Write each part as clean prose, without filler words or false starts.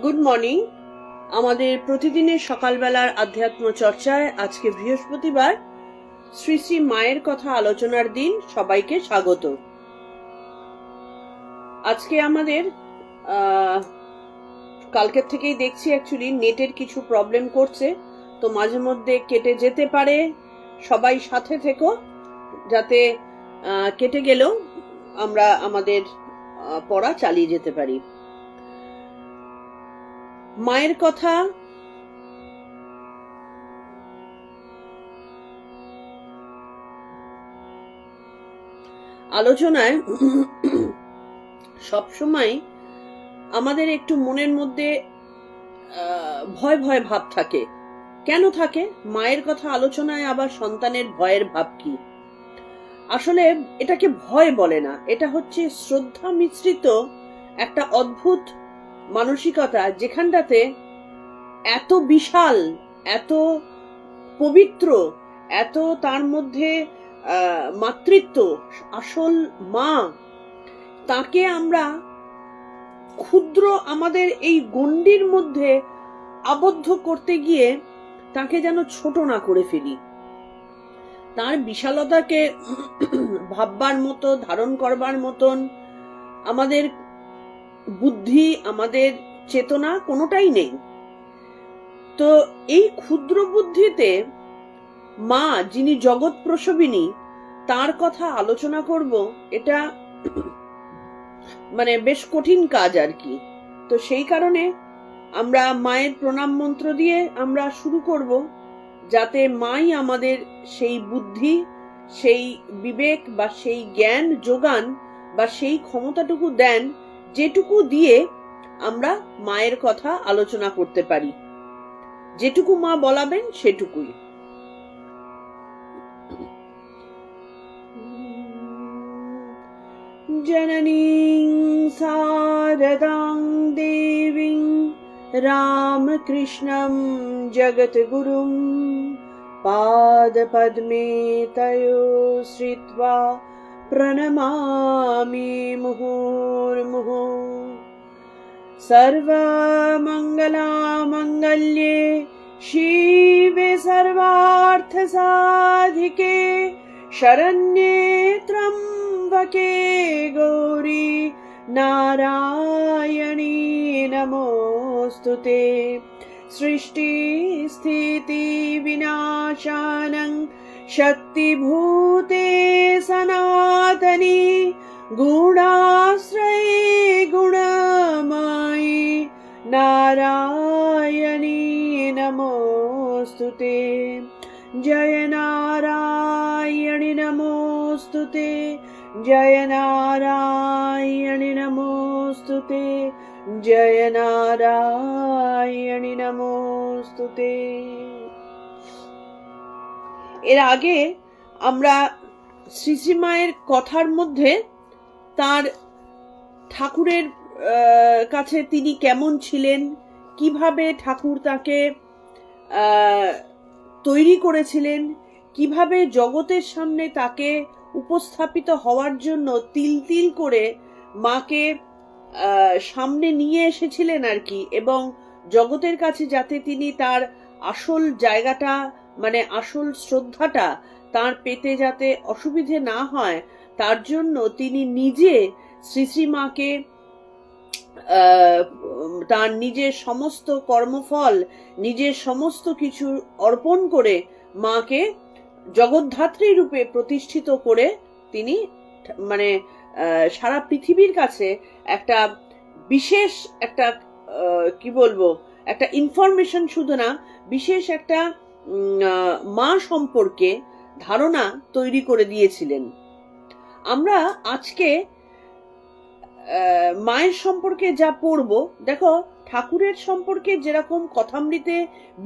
Good morning. আমাদের প্রতিদিনের সকালবেলার আধ্যাত্ম চর্চায় আজকে বৃহস্পতিবার, শ্রী শ্রী মায়ের কথা আলোচনার দিন। সবাইকে স্বাগত। আজকে আমাদের কালকের থেকেই দেখছি অ্যাকচুয়ালি নেটের কিছু প্রবলেম করছে, তো মাঝে মধ্যে কেটে যেতে পারে। সবাই সাথে থেকো, যাতে কেটে গেলেও আমরা আমাদের পড়া চালিয়ে যেতে পারি। মায়ের কথা আলোচনায় সবসময় আমাদের একটু মনের মধ্যে ভয় ভয় ভাব থাকে। কেন থাকে? মায়ের কথা আলোচনায় আবার সন্তানের ভয়ের ভাব কি? আসলে এটাকে ভয় বলে না, এটা হচ্ছে শ্রদ্ধা মিশ্রিত একটা অদ্ভুত মানসিকতা, যেখানটাতে এত বিশাল, এত পবিত্র, এত তার মধ্যে মাতৃত্ব, আসল মা, তাকে আমরা ক্ষুদ্র আমাদের এই গণ্ডির মধ্যে আবদ্ধ করতে গিয়ে তাকে যেন ছোট না করে ফেলি। তার বিশালতাকে ভাববার মতো, ধারণ করবার মতন আমাদের বুদ্ধি, আমাদের চেতনা কোনোটাই নেই। তো এই ক্ষুদ্র বুদ্ধিতে মা, যিনি জগৎ প্রসবিনী, তার কথা আলোচনা করব, এটা বেশ কঠিন কাজ আর কি। তো সেই কারণে আমরা মায়ের প্রণাম মন্ত্র দিয়ে আমরা শুরু করব, যাতে মাই আমাদের সেই বুদ্ধি, সেই বিবেক বা সেই জ্ঞান যোগান বা সেই ক্ষমতাটুকু দেন, যেটুকু দিয়ে আমরা মায়ের কথা আলোচনা করতে পারি। যেটুকু মা বলাবেন সেটুকুই। জননীং শারদাং দেবীং রামকৃষ্ণং জগৎগুরুং পাদপদ্মে তয়ো শ্রিত্বা প্রণমামি মুহুর্মুহুঃ। সর্বমঙ্গলামঙ্গল্যে শিবে সর্বার্থসাধিকে শরণ্যে ত্র্যম্বকে গৌরী নারায়ণী নমোস্তুতে। সৃষ্টি স্থিতি বিনাশানং শক্তিভূতে সনাতনী গুণাশ্রয়ে গুণময়ী নারায়ণী নমোস্তুতে। জয় নারায়ণী নমোস্তুতে, জয় নারায়ণী নমোস্তুতে, জয় নারায়ণী নমোস্তুতে। এর আগে আমরা শ্রী শ্রী মায়ের কথার মধ্যে তার ঠাকুরের কাছে তিনি কেমন ছিলেন, কিভাবে ঠাকুর তাকে তৈরি করেছিলেন, কিভাবে জগতের সামনে তাকে উপস্থাপিত হওয়ার জন্য তিল তিল করে মাকে সামনে নিয়ে এসেছিলেন আর কি, এবং জগতের কাছে যাতে তিনি তার আসল জায়গাটা, আসল শ্রদ্ধাটা তার পেতে যাতে অসুবিধে না হয়, তার জন্য তিনি নিজে শ্রী শ্রী মাকে তার নিজের সমস্ত কর্মফল, নিজের সমস্ত কিছু অর্পণ করে মাকে জগদ্ধাত্রী রূপে প্রতিষ্ঠিত করে তিনি সারা পৃথিবীর কাছে একটা বিশেষ একটা কি বলবো, একটা ইনফরমেশন, শুধু না, বিশেষ একটা মা সম্পর্কে ধারণা তৈরি করে দিয়েছিলেন। আমরা আজকে মায়ের সম্পর্কে যা পড়ব, দেখো, ঠাকুরের সম্পর্কে যেরকম কথামৃতে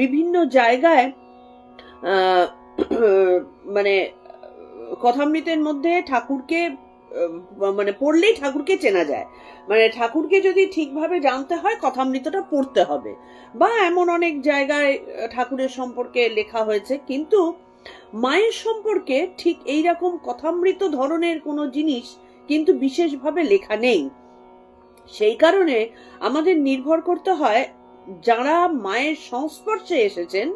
বিভিন্ন জায়গায় কথামৃতের মধ্যে ঠাকুরকে পড়লেই ঠাকুরকে চেনা যায়, ঠাকুরকে যদি ঠিকভাবে জানতে হয় কথামৃতটা পড়তে হবে, বা এমন অনেক জায়গায় ঠাকুরের সম্পর্কে লেখা হয়েছে, কিন্তু মায়ের সম্পর্কে ঠিক এইরকম কথামৃত ধরনের কোনো জিনিস কিন্তু বিশেষভাবে লেখা নেই। সেই কারণে আমাদের নির্ভর করতে হয় যারা মায়ের সংস্পর্শে এসেছেন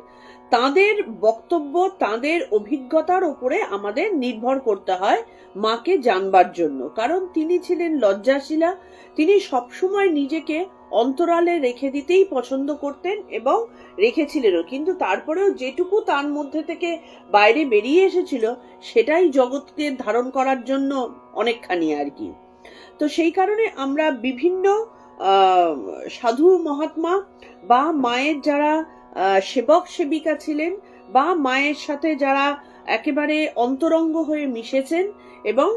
তাদের বক্তব্য, তাদের অভিজ্ঞতার উপরে আমাদের নির্ভর করতে হয় মাকে জানবার জন্য। কারণ তিনি ছিলেন লজ্জাশীলা, তিনি সবসময় নিজেকে অন্তরালে রেখে দিতেই পছন্দ করতেন এবং রেখেছিলেনও, কিন্তু তারপরেও যেটুকু তার মধ্যে থেকে বাইরে বেরিয়ে এসেছিল সেটাই জগৎকে ধারণ করার জন্য অনেকখানি আর কি। তো সেই কারণে আমরা বিভিন্ন সাধু মহাত্মা বা মায়ের যারা সেবক সেবিকা ছিলেন বা মায়ের সাথে যারা একেবারে অন্তরঙ্গ হয়ে মিশেছেন এবং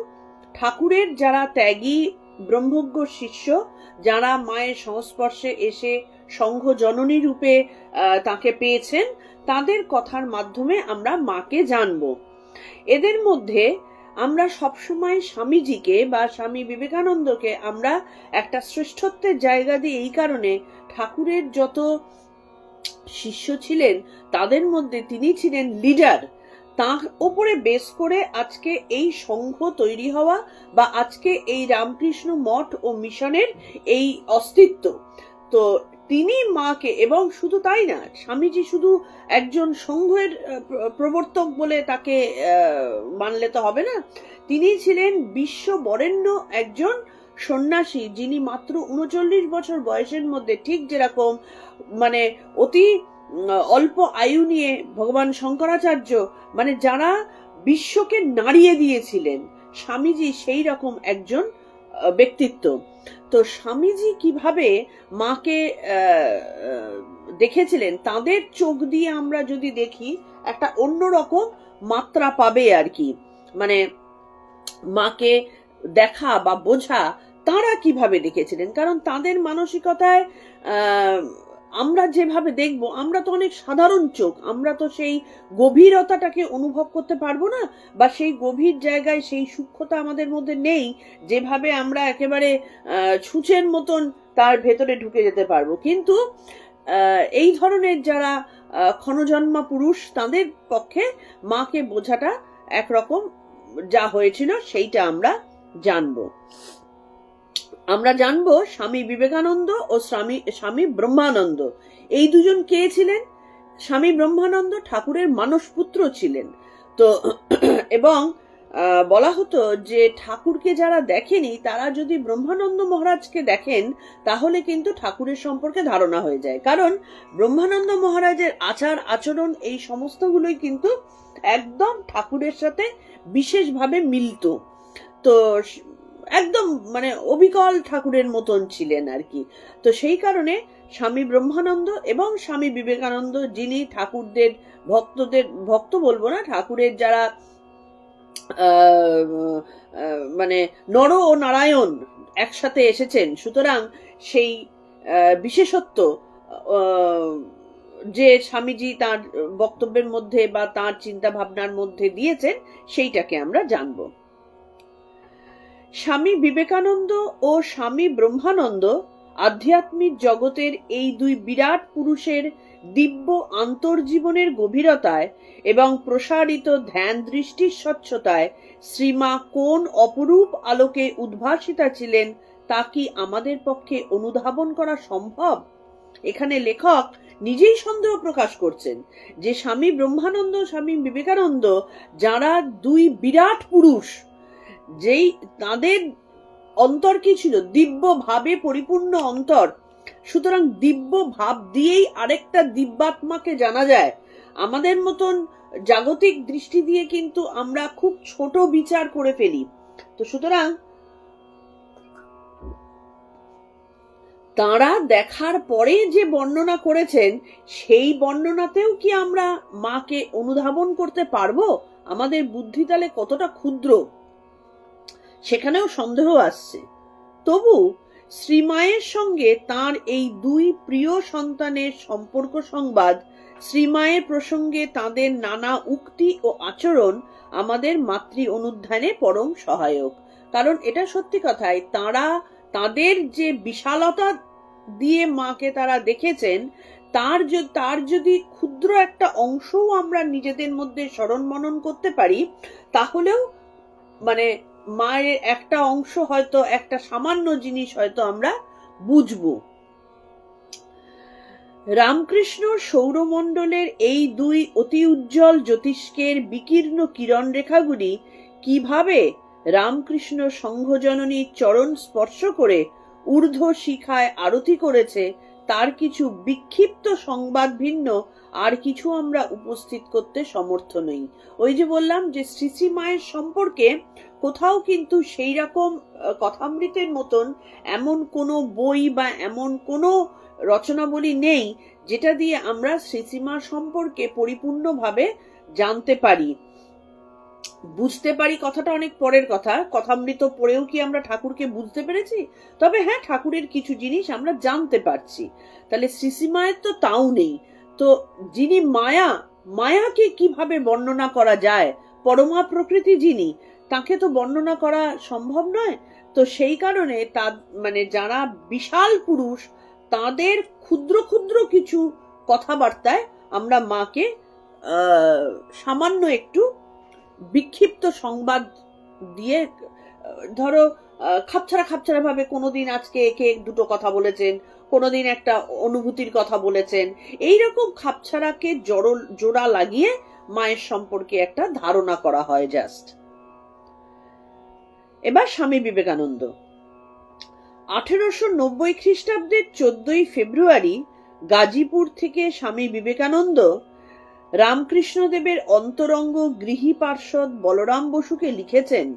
ঠাকুরের যারা ত্যাগী ব্রহ্মজ্ঞ শিষ্য, যারা মায়ের সংস্পর্শে এসে সংঘ জননী রূপে তাকে পেয়েছেন, তাদের কথার মাধ্যমে আমরা মাকে জানবো। এদের মধ্যে আমরা সবসময় স্বামীজিকে বা স্বামী বিবেকানন্দকে আমরা একটা শ্রেষ্ঠত্বের জায়গা দিই এই কারণে, ঠাকুরের যত শিষ্য ছিলেন তাদের মধ্যে তিনি ছিলেন লিডার। তার উপরে বেস করে আজকে এই সংঘ তৈরি হওয়া বা আজকে এই রামকৃষ্ণ মঠ ও মিশনের এই অস্তিত্ব। তো তিনি মাকে, এবং শুধু তাই না, স্বামীজি শুধু একজন সংঘের প্রবর্তক বলে তাকে মানলে তো হবে না, তিনি ছিলেন বিশ্ব বরেণ্য একজন সন্ন্যাসী, যিনি মাত্র ৩৯ বছর বয়সের মধ্যে, ঠিক যেরকম মানে অতি অল্প আয়ু নিয়ে ভগবান শঙ্করাচার্য মানে যারা বিশ্বকে নাড়িয়ে দিয়েছিলেন, স্বামীজি সেই রকম একজন ব্যক্তিত্ব। তো স্বামীজি কিভাবে মাকে দেখেছিলেন, তাদের চোখ দিয়ে আমরা যদি দেখি একটা অন্যরকম মাত্রা পাবে আর কি। মানে মাকে দেখা বা বোঝা তারা কিভাবে দেখেছিলেন, কারণ তাদের মানসিকতায় আমরা যেভাবে দেখব, আমরা তো অনেক সাধারণ চোখ, আমরা তো সেই গভীরতাটাকে অনুভব করতে পারবো না, বা সেই গভীর জায়গায় সেই সূক্ষ্মতা আমাদের মধ্যে নেই যেভাবে আমরা একেবারে ছুঁচের মতন তার ভেতরে ঢুকে যেতে পারবো। কিন্তু এই ধরনের যারা ক্ষণজন্মা পুরুষ, তাদের পক্ষে মাকে বোঝাটা একরকম যা হয়েছিল সেইটা আমরা জানবো। আমরা জানবো স্বামী বিবেকানন্দ ও স্বামী ব্রহ্মানন্দ এই দুজন কে ছিলেন। স্বামী ব্রহ্মানন্দ ঠাকুরের মানসপুত্র ছিলেন। তো এবং বলা হতো যে ঠাকুরকে যারা দেখেনি তারা যদি ব্রহ্মানন্দ মহারাজকে দেখেন তাহলে কিন্তু ঠাকুরের সম্পর্কে ধারণা হয়ে যায়, কারণ ব্রহ্মানন্দ মহারাজের আচার আচরণ এই সমস্তগুলোই কিন্তু একদম ঠাকুরের সাথে বিশেষভাবে মিলত। তো একদম মানে অবিকল ঠাকুরের মতন ছিলেন আর কি। তো সেই কারণে স্বামী ব্রহ্মানন্দ এবং স্বামী বিবেকানন্দ, যিনি ঠাকুরদের ভক্ত বলবো না, ঠাকুরের যারা মানে নর ও নারায়ণ একসাথে এসেছেন, সুতরাং সেই বিশেষত্ব যে স্বামীজি তার বক্তব্যের মধ্যে বা তার চিন্তা ভাবনার মধ্যে দিয়েছেন সেইটাকে আমরা জানব। স্বামী বিবেকানন্দ ও স্বামী ব্রহ্মানন্দ আধ্যাত্মিক জগতের এই দুই বিরাট পুরুষের দিব্য আন্তর্জীবনের গভীরতায় এবং প্রসারিত ধ্যান দৃষ্টির স্বচ্ছতায় শ্রীমা কোন অপরূপ আলোকে উদ্ভাসিতা ছিলেন তা কি আমাদের পক্ষে অনুধাবন করা সম্ভব? এখানে লেখক নিজেই সন্দেহ প্রকাশ করছেন যে স্বামী ব্রহ্মানন্দ, স্বামী বিবেকানন্দ যারা দুই বিরাট পুরুষ, যেই তাদের অন্তর কি ছিল? দিব্য ভাবে পরিপূর্ণ অন্তর। সুতরাং দিব্য ভাব দিয়েই আরেকটা দিব্যাত্মাকে জানা যায়। আমাদের মতন জাগতিক দৃষ্টি দিয়ে কিন্তু আমরা খুব ছোট বিচার করে ফেলি। তো সুতরাং তারা দেখার পরে যে বর্ণনা করেছেন সেই বর্ণনাতেও কি আমরা মাকে অনুধাবন করতে পারবো? আমাদের বুদ্ধি তাহলে কতটা ক্ষুদ্র, সেখানেও সন্দেহ আসছে। তবু শ্রীমায়ের সঙ্গে তার এই দুই প্রিয় সন্তানের সম্পর্ক সংবাদ, শ্রীমায়ের প্রসঙ্গে তাদের নানা উক্তি ও আচরণ আমাদের মাতৃ অনুধ্যানে পরম সহায়ক। কারণ এটা সত্যি কথাই, তাদের যে বিশালতা দিয়ে মাকে তারা দেখেছেন, তার যদি ক্ষুদ্র একটা অংশও আমরা নিজেদের মধ্যে স্মরণ মনন করতে পারি, তাহলেও মানে মায়ের একটা অংশ হয়তো, একটা সামান্য জিনিস হয়তো আমরা বুঝবো। রামকৃষ্ণ সৌরমণ্ডলের এই দুই অতি উজ্জ্বল জ্যোতিষ্কের বিকীর্ণ কিরণ রেখাগুলি কিভাবে রামকৃষ্ণ সংঘজননীর চরণ স্পর্শ করে ঊর্ধ্ব শিখায় আরতি করেছে তার কিছু বিক্ষিপ্ত সংবাদ ভিন্ন আর কিছু আমরা উপস্থিত করতে সমর্থ নই। ওই যে বললাম যে শ্রী মায়ের সম্পর্কে কোথাও কিন্তু সেই রকম কথামৃতের মতন এমন কোনো বই বা এমন কোনো রচনাবলী নেই যেটা দিয়ে আমরা শ্রীশ্রীমা সম্পর্কে পরিপূর্ণভাবে জানতে পারি, বুঝতে পারি। কথাটা অনেক পরের কথা, কথামৃত পড়েও কি আমরা ঠাকুরকে বুঝতে পেরেছি? তবে হ্যাঁ, ঠাকুরের কিছু জিনিস আমরা জানতে পারছি। তাহলে শ্রীশ্রীমায়ের তো তাও নেই। তো যিনি মায়া, মায়াকে কিভাবে বর্ণনা করা যায়, পরমা প্রকৃতি যিনি, তাকে তো বর্ণনা করা সম্ভব নয়। তো সেই কারণে তার মানে যারা বিশাল পুরুষ তাদের ক্ষুদ্র ক্ষুদ্র কিছু কথাবার্তায় আমরা মাকে সামান্য একটু বিক্ষিপ্ত সংবাদ দিয়ে, ধরো খাপছাড়া খাপছাড়া ভাবে কোনোদিন আজকে একে দুটো কথা বলেছেন, কোনোদিন একটা অনুভূতির কথা বলেছেন, এইরকম খাপছাড়াকে জোড়া লাগিয়ে মায়ের সম্পর্কে একটা ধারণা করা হয় জাস্ট। এবার স্বামী বিবেকানন্দ 1890 খ্রিস্টাব্দের 14 ফেব্রুয়ারি গাজীপুর থেকে স্বামী বিবেকানন্দ রামকৃষ্ণদেবের অন্তরঙ্গ গৃহী পার্ষদ বলরাম বসুকে লিখেছেন,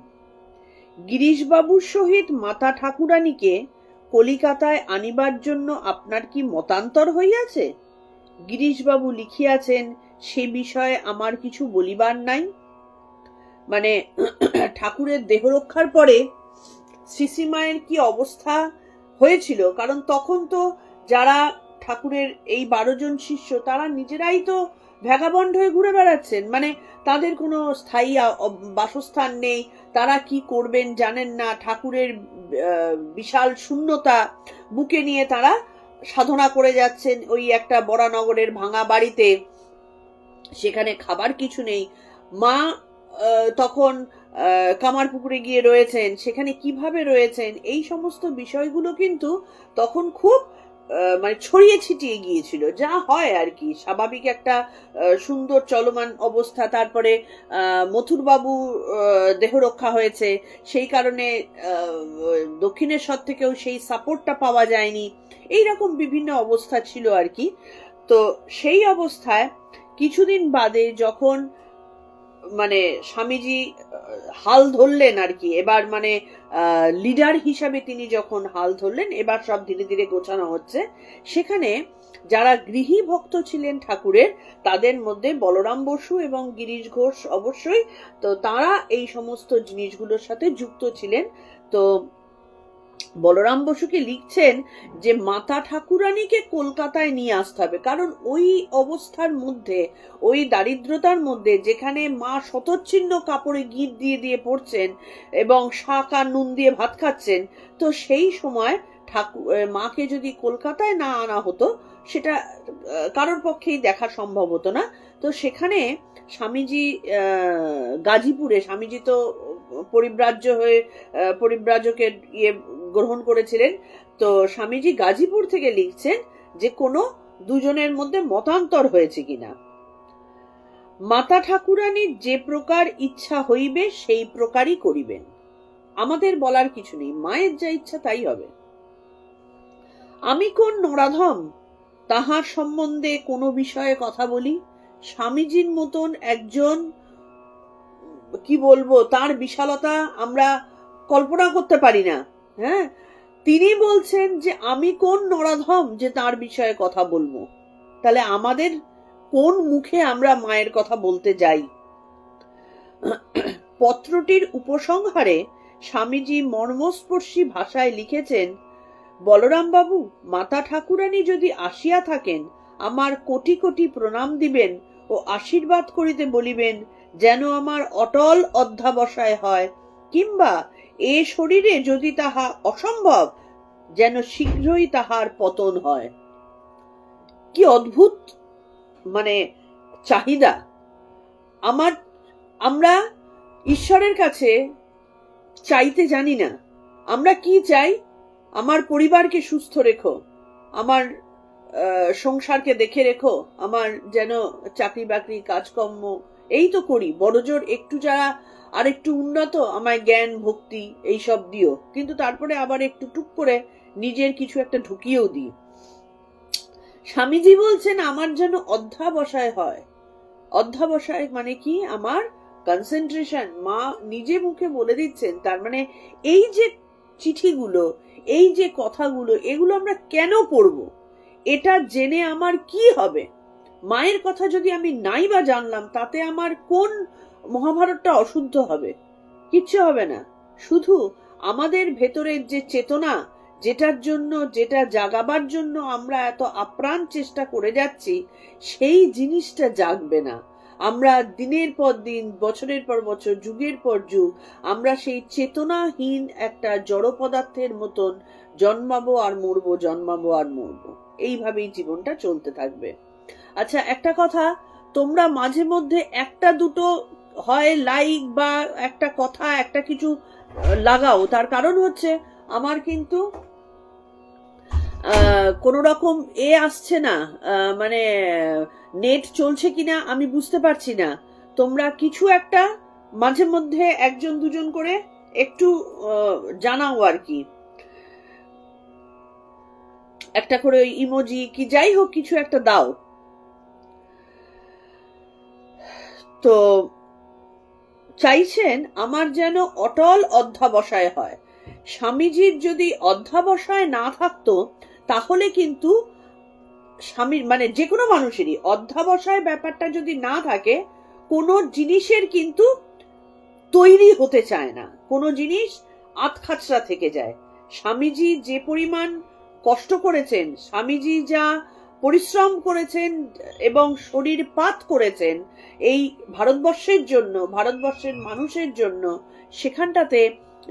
গিরিশবাবুর সহিত মাতা ঠাকুরানীকে কলিকাতায় আনিবার জন্য আপনার কি মতান্তর হইয়াছে? গিরিশবাবু লিখিয়াছেন, সে বিষয়ে আমার কিছু বলিবার নাই। মানে ঠাকুরের দেহ রক্ষার পরে শ্রীশ্রীমায়ের কি অবস্থা হয়েছিল, কারণ তখন তো যারা ঠাকুরের এই 12 জন শিষ্য তারা নিজেরাই তো ভ্যাগাবন্ড হয়ে ঘুরে বেড়াচ্ছেন, মানে তাদের কোনো স্থায়ী বাসস্থান নেই, তারা কি করবেন জানেন না, ঠাকুরের বিশাল শূন্যতা বুকে নিয়ে তারা সাধনা করে যাচ্ছেন ওই একটা বরানগরের ভাঙা বাড়িতে, সেখানে খাবার কিছু নেই। মা তখন কামারপুকুরে গিয়ে রয়েছেন, সেখানে কিভাবে রয়েছেন, এই সমস্ত বিষয়গুলো কিন্তু তখন খুব মানে ছড়িয়ে ছিটিয়ে গিয়েছিল, যা হয় আর কি, স্বাভাবিক একটা সুন্দর চলমান অবস্থা। তারপরে মথুরবাবু দেহ রক্ষা হয়েছে, সেই কারণে দক্ষিণেশ্বর থেকেও সেই সাপোর্টটা পাওয়া যায়নি, এইরকম বিভিন্ন অবস্থা ছিল আর কি। তো সেই অবস্থায় কিছুদিন বাদে যখন মানে স্বামীজি হাল ধরলেন আর কি, এবার মানে লিডার হিসাবে তিনি যখন হাল ধরলেন, এবার সব ধীরে ধীরে গোছানো হচ্ছে, সেখানে যারা গৃহী ভক্ত ছিলেন ঠাকুরের তাদের মধ্যে বলরাম বসু এবং গিরিশ ঘোষ অবশ্যই, তো তারা এই সমস্ত জিনিসগুলোর সাথে যুক্ত ছিলেন। তো বলরাম বসুকে লিখছেন যে মাতা ঠাকুরানীকে কলকাতায় নিয়ে আসতে হবে, কারণ ওই অবস্থার মধ্যে, ওই দারিদ্রতার মধ্যে, যেখানে মা শতচ্ছিন্ন কাপড়ে গিট দিয়ে দিয়ে পড়ছেন এবং শাক আর নুন দিয়ে ভাত খাচ্ছেন, তো সেই সময় মাকে যদি কলকাতায় না আনা হতো সেটা কারোর পক্ষেই দেখা সম্ভব হতো না। তো সেখানে স্বামীজি গাজীপুরে, স্বামীজি তো পরিব্রাজ্য হয়ে পরিব্রাজকের ইয়ে গ্রহণ করেছিলেন, তো স্বামীজি গাজীপুর থেকে লিখছেন যে কোনো দুজনের মধ্যে মতান্তর হয়েছে কিনা। মাতা ঠাকুরানীর যে প্রকার ইচ্ছা হইবে সেই প্রকারই করিবেন, আমাদের বলার কিছু নেই, মায়ের যা ইচ্ছা তাই হবে। আমি কোন নরাধম তাহার সম্বন্ধে কোনো বিষয়ে কথা বলি? স্বামীজির মতন একজন, কি বলবো, তার বিশালতা আমরা কল্পনা করতে পারি না। হ্যাঁ, তিনি বলছেন যে আমি কোন নরাধম যে তার বিষয়ে কথা বলবো, তাহলে আমাদের কোন মুখে আমরা মায়ের কথা বলতে যাই? পত্রটির উপসংহারে স্বামীজি মর্মস্পর্শী ভাষায় লিখেছেন, বলরাম বাবু, মাতা ঠাকুরানী যদি আসিয়া থাকেন আমার কোটি কোটি প্রণাম দিবেন ও আশীর্বাদ করিতে বলিবেন যেন আমার অটল অধ্যাবসায় হয়, কিংবা এ শরীরে যদি তাহা অসম্ভব যেন শীঘ্রই তাহার পতন হয়। কি অদ্ভুত মানে চাহিদা! আমরা ঈশ্বরের কাছে চাইতে জানি না। আমরা কি চাই? আমার পরিবারকে সুস্থ রেখো, আমার সংসারকে দেখে রেখো, আমার যেন চাকরি বাকরি কাজকর্ম এই তো করি, বড়জোর একটু যারা আর একটু উন্নত, আমায় জ্ঞান ভক্তি এইসব দিও, কিন্তু তারপরে আবার একটু টুক করে নিজের কিছু একটা ঢুকিয়েও দিই। স্বামীজি বলছেন আমার যেন অধ্যাবসায় হয়। অধ্যাবসায় মানে কি? আমার কনসেন্ট্রেশন। মা নিজে মুখে বলে দিচ্ছেন। তার মানে এই যে চিঠিগুলো, এই যে কথাগুলো, এগুলো আমরা কেন পড়বো? এটা জেনে আমার কি হবে? মায়ের কথা যদি আমি নাই বা জানলাম, তাতে আমার কোন মহাভারতটা অশুদ্ধ হবে? কিচ্ছু হবে না। শুধু আমাদের ভেতরের যে চেতনা, যেটার জন্য, যেটা জাগাবার জন্য আমরা এত আপ্রাণ চেষ্টা করে যাচ্ছি, সেই জিনিসটা জাগবে না। আমরা দিনের পর দিন, বছরের পর বছর, যুগের পর যুগ আমরা সেই চেতনাহীন একটা জড় পদার্থের মতন জন্মাবো আর মরবো, জন্মাবো আর মরবো। এইভাবেই জীবনটা চলতে থাকবে। আচ্ছা, একটা কথা, তোমরা মাঝে মধ্যে একটা দুটো হয় লাইক বা একটা কথা একটা কিছু লাগাও, তার কারণ হচ্ছে আমার কিন্তু কোন রকম আসছে না, মানে নেট চলছে কিনা আমি বুঝতে পারছি না। তোমরা কিছু একটা মাঝে মধ্যে একজন দুজন করে একটু জানাও আর কি, একটা করে ইমোজি কি যাই হোক কিছু একটা দাও। তো চাইছেন আমার যেন অটল অধ্যাবসায় হয়। স্বামীজির যদি অধ্যাবসায় না থাকতো, তাহলে কিন্তু স্বামীর মানে যে কোনো মানুষেরই অধ্যাবসায় ব্যাপারটা যদি না থাকে, কোনো জিনিসের কিন্তু তৈরি হতে চায় না, কোনো জিনিস আধখাচরা থেকে যায়। স্বামীজি যে পরিমাণ কষ্ট করেছেন, স্বামীজি যা পরিশ্রম করেছেন এবং শরীর পাত করেছেন এই ভারতবর্ষের জন্য, ভারতবর্ষের মানুষের জন্য, সেখানটাতে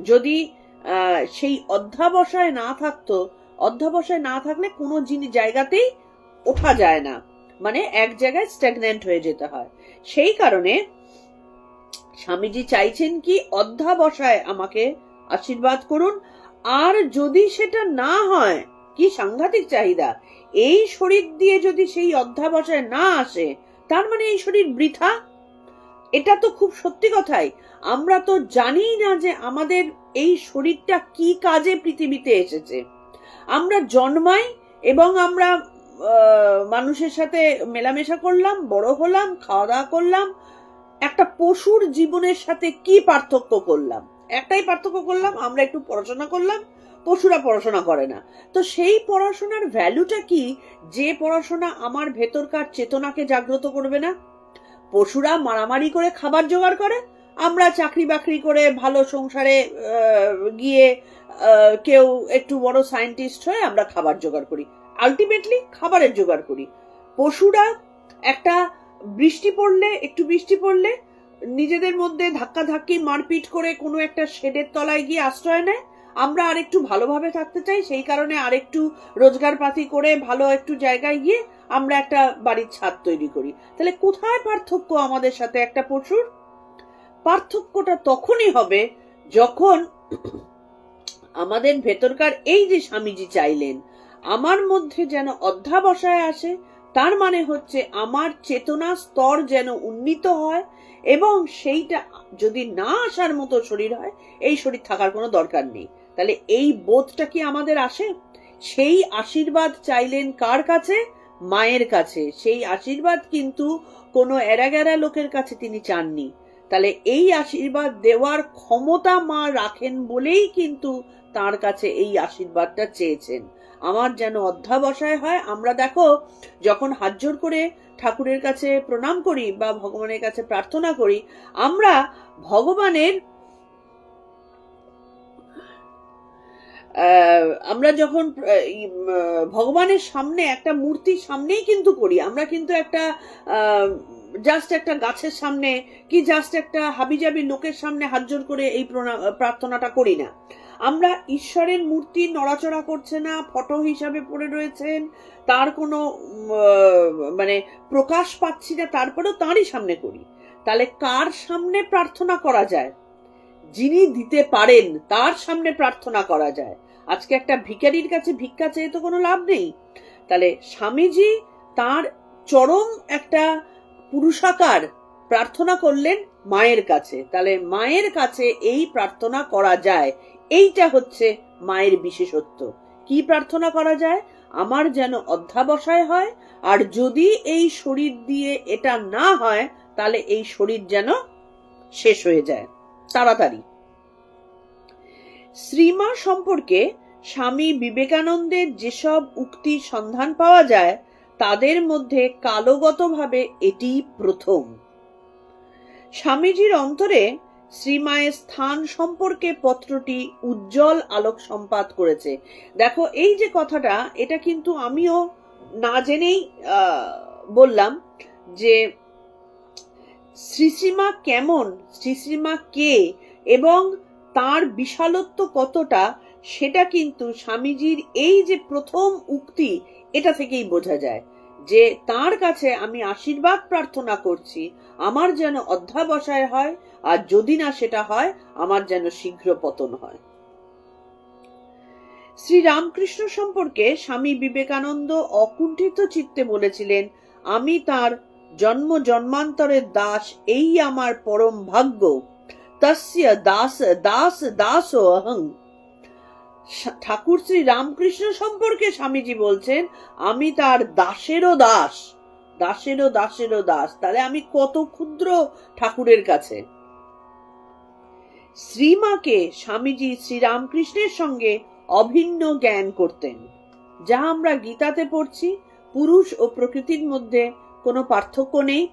যদি সেই অধ্যাবসায় না থাকতো, অধ্যাবসায় না থাকলে কোনো জায়গাতেই ওঠা যায় না, মানে এক জায়গায় স্ট্যাগন্যান্ট হয়ে যেতে হয়। সেই কারণে স্বামীজি চাইছেন কি অধ্যাবসায় আমাকে আশীর্বাদ করুন। আর যদি সেটা না হয়, কি সাংঘাতিক চাহিদা, এই শরীর দিয়ে যদি সেই অধ্যাবসায় না আসে, তার মানে এই শরীর বৃথা। এটা তো খুব সত্যি কথাই। আমরা তো জানি না যে আমাদের এই শরীরটা কি কাজে পৃথিবীতে এসেছে। আমরা জন্মাই এবং আমরা মানুষের সাথে মেলামেশা করলাম, বড় হলাম, খাওয়া দাওয়া করলাম। একটা পশুর জীবনের সাথে কি পার্থক্য করলাম? একটাই পার্থক্য করলাম, আমরা একটু পড়াশোনা করলাম, পশুরা পড়াশোনা করে না। তো সেই পড়াশোনার ভ্যালুটা কি, যে পড়াশোনা আমার ভেতরকার চেতনাকে জাগ্রত করবে না? পশুরা মারামারি করে খাবার জোগাড় করে, আমরা চাকরি বাকরি করে ভালো সংসারে গিয়ে কেউ একটু বড় সায়েন্টিস্ট হয়ে আমরা খাবার জোগাড় করি, আলটিমেটলি খাবারের জোগাড় করি। পশুরা একটা একটু বৃষ্টি পড়লে নিজেদের মধ্যে ধাক্কাধাক্কি মারপিট করে কোনো একটা শেডের তলায় গিয়ে আশ্রয় নেয়। আমরা আরেকটু ভালোভাবে থাকতে চাই, সেই কারণে আরেকটু রোজগার পাতি করে ভালো একটু জায়গায় গিয়ে আমরা একটা বাড়ির ছাদ তৈরি করি। তাহলে কোথায় পার্থক্য আমাদের সাথে একটা পশুর? পার্থক্যটা তখনই হবে যখন আমাদের ভেতরকার এই যে স্বামীজি চাইলেন আমার মধ্যে যেন অধ্যাবসায় আসে, তার মানে হচ্ছে আমার চেতনা স্তর যেন উন্নীত হয়, এবং সেইটা যদি না আসার মতো শরীর হয়, এই শরীর থাকার কোনো দরকার নেই। তাহলে এই বোধটা কি আমাদের আসে? সেই আশীর্বাদ চাইলেন কার কাছে? মায়ের কাছে। সেই আশীর্বাদ কিন্তু কোনো এরাগেরা লোকের কাছে তিনি চাননি। তাহলে এই আশীর্বাদ দেওয়ার ক্ষমতা মা রাখেন বলেই কিন্তু তার কাছে এই আশীর্বাদটা চেয়েছেন, আমার যেন অধ্যাবসায় হয়। আমরা দেখো যখন হাত জোড় করে ঠাকুরের কাছে প্রণাম করি বা ভগবানের কাছে প্রার্থনা করি, আমরা ভগবানের আমরা যখন ভগবানের সামনে একটা মূর্তির সামনেই কিন্তু করি, আমরা কিন্তু একটা জাস্ট একটা গাছের সামনে কি জাস্ট একটা হাবিজাবি লোকের সামনে হাত জোড় করে এই প্রার্থনাটা করি না। আমরা ঈশ্বরের মূর্তি নড়াচড়া করছে না, ফটো হিসাবে পড়ে রয়েছেন, তার কোনো মানে প্রকাশ পাচ্ছি না, তারপরেও তাঁরই সামনে করি। তাহলে কার সামনে প্রার্থনা করা যায়? যিনি দিতে পারেন তার সামনে প্রার্থনা করা যায়। আজকে একটা ভিখারির কাছে ভিক্ষা চেয়ে তো কোনো লাভ নেই। তাহলে স্বামীজি তার চরম একটা পুরুষাকার প্রার্থনা করলেন মায়ের কাছে। তাহলে মায়ের কাছে এই প্রার্থনা করা যায়, এইটা হচ্ছে মায়ের বিশেষত্ব। কি প্রার্থনা করা যায়? আমার যেন অধ্যাবসায় হয়, আর যদি এই শরীর দিয়ে এটা না হয় তাহলে এই শরীর যেন শেষ হয়ে যায় তাড়াতাড়ি। শ্রীমা সম্পর্কে স্বামী বিবেকানন্দের যেসব উক্তির সন্ধান পাওয়া যায় তাদের মধ্যে কালগতভাবে এটি প্রথম। স্বামীজির অন্তরে শ্রীমায়ের স্থান সম্পর্কে পত্রটি উজ্জ্বল আলোক সম্পাত করেছে। দেখো এই যে কথাটা, এটা কিন্তু আমিও না জেনেই বললাম যে শ্রীশ্রীমা কেমন, শ্রীশ্রীমা কে এবং তার বিশালত্ব কতটা, সেটা কিন্তু স্বামীজির এই যে প্রথম উক্তি, এটা থেকেই বোঝা যায় যে তার কাছে আমি আশীর্বাদ প্রার্থনা করছি, আমার যেন অধ্যাবসায় হয়, আর যদি না সেটা হয় আমার যেন শীঘ্র পতন হয়। শ্রী রামকৃষ্ণ সম্পর্কে স্বামী বিবেকানন্দ অকুণ্ঠিত চিত্তে বলেছিলেন, আমি তার জন্ম জন্মান্তরের দাস, এই আমার পরম ভাগ্য, তস্য দাস দাস দাস অহং। ঠাকুর শ্রী রামকৃষ্ণ সম্পর্কে স্বামীজি বলছেন, আমি তার দাসেরও দাস, দাসেরও দাসেরও দাস। তাহলে আমি কত ক্ষুদ্র ঠাকুরের কাছে। শ্রীমাকে স্বামীজি শ্রীরামকৃষ্ণের সঙ্গে অভিন্ন জ্ঞান করতেন। যা আমরা গীতাতে পড়ছি, পুরুষ ও প্রকৃতির মধ্যে কোনো পার্থক্য নেই।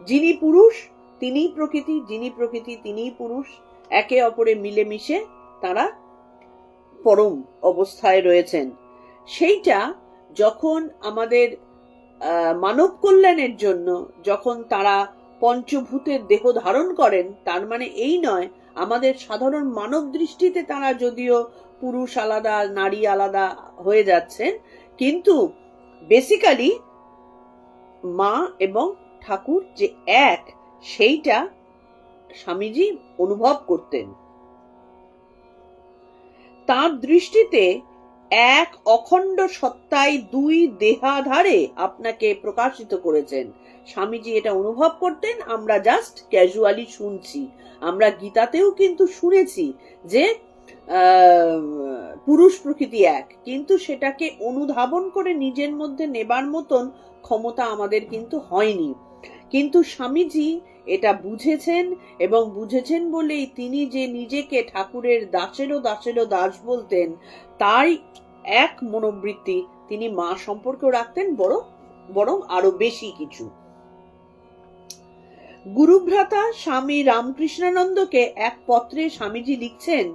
যিনি পুরুষ তিনিই প্রকৃতি, যিনি প্রকৃতি তিনিই পুরুষ, একে অপরে মিলেমিশে তারা পরম অবস্থায় রয়েছেন। সেইটা যখন আমাদের মানব কল্যাণের জন্য যখন তারা পঞ্চভূতের দেহ ধারণ করেন, তার মানে এই নয় আমাদের সাধারণ মানব দৃষ্টিতে তারা যদিও পুরুষ আলাদা নারী আলাদা হয়ে যাচ্ছেন, কিন্তু বেসিক্যালি মা এবং ঠাকুর যে এক, সেইটা স্বামীজি অনুভব করতেন। তার দৃষ্টিতে এক অখণ্ড সত্তায় দুই দেহাধারে আপনাকে প্রকাশিত করেছেন। স্বামীজি এটা অনুভব করতেন, আমরা জাস্ট ক্যাজুয়ালি শুনছি। আমরা গীতাতেও কিন্তু শুনেছি যে পুরুষ প্রকৃতি এক, কিন্তু সেটাকে অনুধাবন করে নিজের মধ্যে নেবার মতন ক্ষমতা আমাদের কিন্তু হয়নি। কিন্তু স্বামীজি এটা বুঝেছেন, এবং বুঝেছেন বলেই তিনি যে নিজেকে ঠাকুরের দাসেরও দাসেরও দাস বলতেন, তাই এক মনোবৃত্তি তিনি মা সম্পর্কেও রাখতেন, বরং আরো বেশি কিছু। গুরুভ্রাতা স্বামী রামকৃষ্ণানন্দকে এক পত্রে স্বামীজি লিখছেন,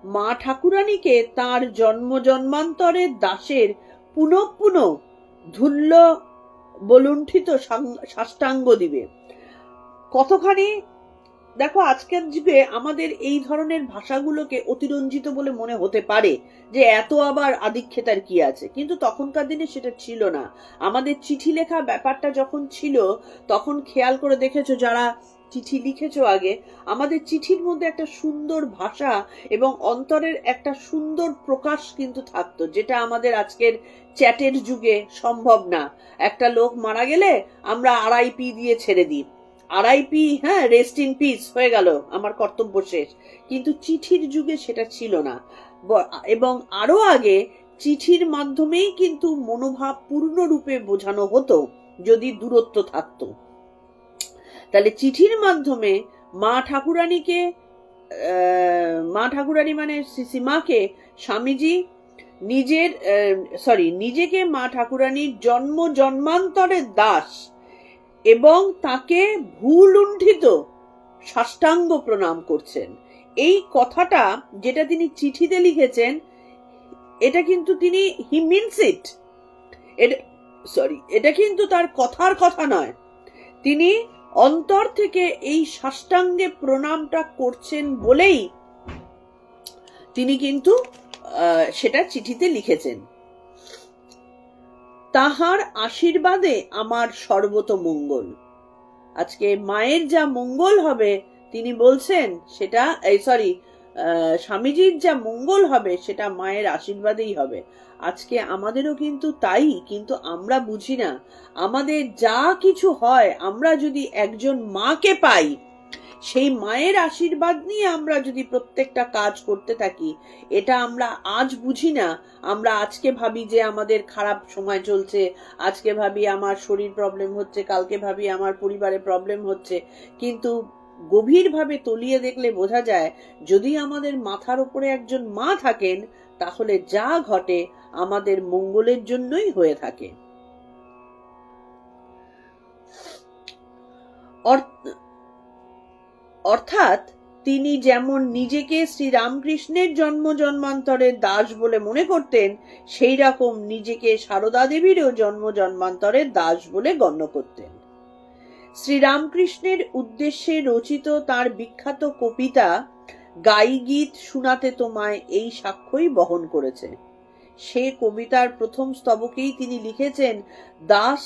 মা ঠাকুরানীকে তার জন্ম জন্মান্তরের দাসের পুনঃ পুনঃ ধুল্য বলুণ্ঠিত সাষ্টাঙ্গ দিবে। কতখানি দেখো, আজকের যুগে আমাদের এই ধরনের ভাষাগুলোকে অতিরঞ্জিত বলে মনে হতে পারে যে এত আবার আদিক্ষেতার কি আছে, কিন্তু তখনকার দিনে সেটা ছিল না। আমাদের চিঠি লেখা ব্যাপারটা যখন ছিল, তখন খেয়াল করে দেখেছো যারা চিঠি লিখেছো আগে, আমাদের চিঠির মধ্যে একটা সুন্দর ভাষা এবং অন্তরের একটা সুন্দর প্রকাশ কিন্তু থাকতো, যেটা আমাদের আজকের চ্যাটের যুগে সম্ভব না। একটা লোক মারা গেলে আমরা RIP দিয়ে ছেড়ে দিই, RIP, হ্যাঁ, রেস্ট ইন পিস, হয়ে গেল, আমার কর্তব্য শেষ। কিন্তু চিঠির যুগে সেটা ছিল না, এবং আরো আগে চিঠির মাধ্যমেই কিন্তু মনোভাব পূর্ণরূপে বোঝানো হতো যদি দূরত্ব থাকতো। তাহলে চিঠির মাধ্যমে মা ঠাকুরানী মানে শ্রীমাকে স্বামীজি নিজেকে মা ঠাকুরানীর জন্ম জন্মান্তরের দাস এবং তাকে ভুলুণ্ঠিত সাষ্টাঙ্গ প্রণাম করছেন। এই কথাটা যেটা তিনি চিঠিতে লিখেছেন, এটা কিন্তু তিনি হি মিনস ইট, এটা কিন্তু তার কথার কথা নয়, তিনি অন্তর থেকে এই সাষ্টাঙ্গে প্রণামটা করছেন বলেই তিনি কিন্তু সেটা চিঠিতে লিখেছেন। তাহার আশীর্বাদে আমার সর্বত মঙ্গল। আজকে মায়ের যা মঙ্গল হবে তিনি বলছেন সেটা স্বামীজির যা মঙ্গল হবে সেটা মায়ের আশীর্বাদেই হবে। আজকে আমাদেরও কিন্তু তাই, কিন্তু আমরা বুঝি না। আমাদের যা কিছু হয় আমরা যদি একজন মাকে পাই, সেই মায়ের আশীর্বাদ নিয়ে আমরা যদি প্রত্যেকটা কাজ করতে থাকি, এটা আমরা আজ বুঝি না। আমরা আজকে ভাবি যে আমাদের খারাপ সময় চলছে, আজকে ভাবি আমার শরীর প্রবলেম হচ্ছে, কালকে ভাবি আমার পরিবারে প্রবলেম হচ্ছে, কিন্তু গভীরভাবে তলিয়ে দেখলে বোঝা যায় যদি আমাদের মাথার উপরে একজন মা থাকেন, তাহলে যা ঘটে আমাদের মঙ্গলের জন্যই হয়ে থাকে। অর্থাৎ তিনি যেমন নিজেকে শ্রীরামকৃষ্ণের জন্ম জন্মান্তরের দাস বলে মনে করতেন, সেই রকম নিজেকে সারদা দেবীরও জন্ম জন্মান্তরের দাস বলে গণ্য করতেন। শ্রীরামকৃষ্ণের উদ্দেশ্যে রচিত তার বিখ্যাত কবিতা গাই গীত শোনাতে তোমায় এই সাক্ষ্যই বহন করেছে। সে কবিতার প্রথম স্তবকেই তিনি লিখেছেন, দাস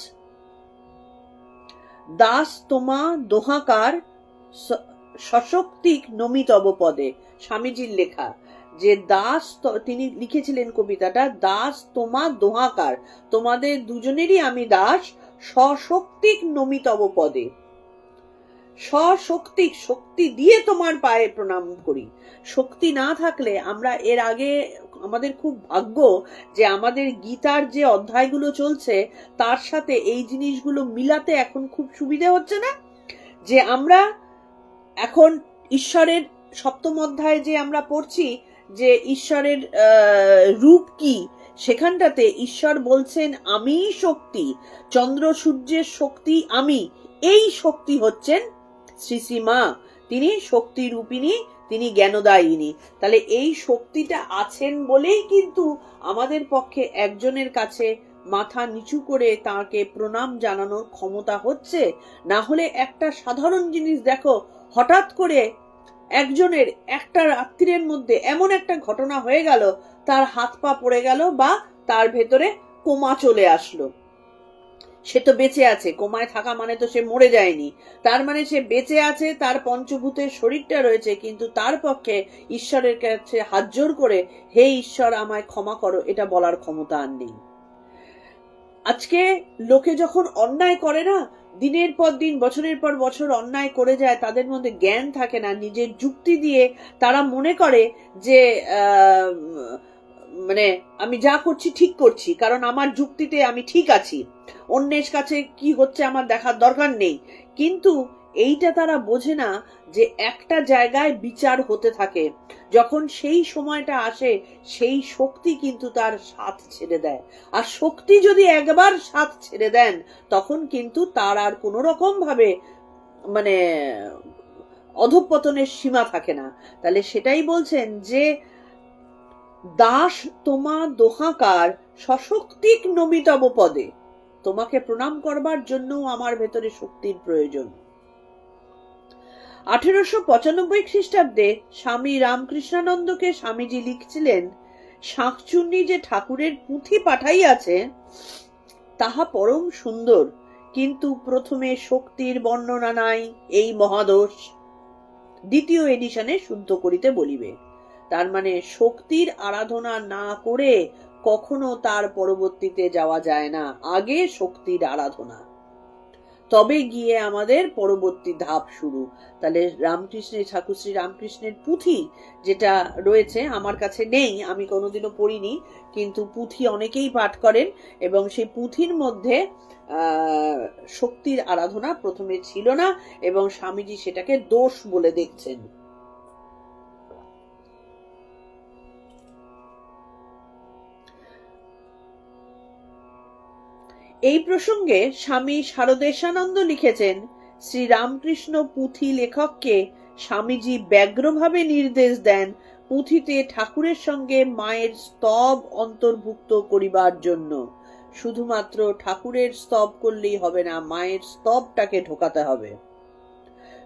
দাস তোমা দোহাকার সশক্তিক নমিতব পদে। স্বামীজির লেখা যে দাস, তিনি লিখেছিলেন কবিতাটা, দাস তোমা দোহাকার, তোমাদের দুজনেরই আমি দাস, সশক্তিক নমিতব পদে। সশক্তিক, শক্তি দিয়ে তোমার পায়ে প্রণাম করি। শক্তি না থাকলে আমরা, এর আগে আমাদের খুব ভাগ্য যে আমাদের গীতার যে অধ্যায়গুলো চলছে তার সাথে এই জিনিসগুলো মিলাতে এখন খুব সুবিধা হচ্ছে না, যে আমরা এখন ঈশ্বরের সপ্তম অধ্যায়ে যে আমরা পড়ছি যে ঈশ্বরের রূপ কি, সেখানটাতে ঈশ্বর বলছেন আমি শক্তি, চন্দ্র সূর্যের শক্তি আমি, এই শক্তি হচ্ছেন শ্রী শ্রী মা, তিনি শক্তি রূপিণী, তিনি জ্ঞানদায়িনী। তাহলে এই শক্তিটা আছেন বলেই কিন্তু আমাদের পক্ষে একজনের কাছে মাথা নিচু করে তাকে প্রণাম জানানোর ক্ষমতা হচ্ছে। না হলে একটা সাধারণ জিনিস দেখো, হঠাৎ করে একজনের একটা রাত্রির মধ্যে এমন একটা ঘটনা হয়ে গেল, তার হাত পা পড়ে গেল বা তার ভেতরে কোমা চলে আসলো, সে তো বেঁচে আছে। কোমায় থাকা মানে তো সে মরে যায়নি, তার মানে সে বেঁচে আছে, তার পঞ্চভূতের শরীরটা রয়েছে, কিন্তু তার পক্ষে ঈশ্বরের কাছে হাত জোর করে হে ঈশ্বর আমায় ক্ষমা করো এটা বলার ক্ষমতা আর নেই। আজকে লোকে যখন অন্যায় করে না, দিনের পর দিন বছরের পর বছর অন্যায় করে যায়, তাদের মধ্যে জ্ঞান থাকে না, নিজের যুক্তি দিয়ে তারা মনে করে যে মানে আমি যা করছি ঠিক করছি, কারণ আমার যুক্তিতে আমি ঠিক আছি, অন্যের কাছে কি হচ্ছে আমার দেখার দরকার নেই। কিন্তু এইটা তারা বোঝে না যে একটা জায়গায় বিচার হতে থাকে, যখন সেই সময়টা আসে সেই শক্তি কিন্তু তার সাথ ছেড়ে দেয়, আর শক্তি যদি একবার সাথ ছেড়ে দেন তখন কিন্তু তার আর কোনো রকম ভাবে মানে অধঃপতনের সীমা থাকে না। তাহলে সেটাই বলছেন যে দাস তোমা দোহাকার সশক্তিক নমিতব পদে, তোমাকে প্রণাম করবার জন্য আমার ভেতরে শক্তির প্রয়োজন। 1895 খ্রিস্টাব্দে স্বামী রামকৃষ্ণানন্দকে স্বামীজি লিখছিলেন, শাঁকচুন্নি যে ঠাকুরের পুঁথি পাঠাইয়াছে তাহা পরম সুন্দর, কিন্তু প্রথমে শক্তির বর্ণনা নাই, এই মহাদোষ দ্বিতীয় এডিশনে শুদ্ধ করিতে বলিবে। তার মানে শক্তির আরাধনা না করে কখনো তার পরবর্তীতে যাওয়া যায় না, আগে শক্তির আরাধনা, তবে গিয়ে আমাদের পরবর্তী ধাপ শুরু। তাহলে রামকৃষ্ণের, ঠাকুর শ্রী রামকৃষ্ণের পুঁথি যেটা রয়েছে, আমার কাছে নেই, আমি কোনোদিনও পড়িনি, কিন্তু পুঁথি অনেকেই পাঠ করেন, এবং সেই পুঁথির মধ্যে শক্তির আরাধনা প্রথমে ছিল না, এবং স্বামীজি সেটাকে দোষ বলে দেখছেন। এই প্রসঙ্গে স্বামী শারদেশানন্দ লিখেছেন, শ্রী রামকৃষ্ণ পুঁথি লেখককে স্বামীজি ব্যগ্রভাবে নির্দেশ দেন পুঁথিতে ঠাকুরের সঙ্গে মায়ের স্তব অন্তর্ভুক্ত করিবার জন্য। শুধুমাত্র ঠাকুরের স্তব করলেই হবে না, মায়ের স্তবটাকে ঢোকাতে হবে।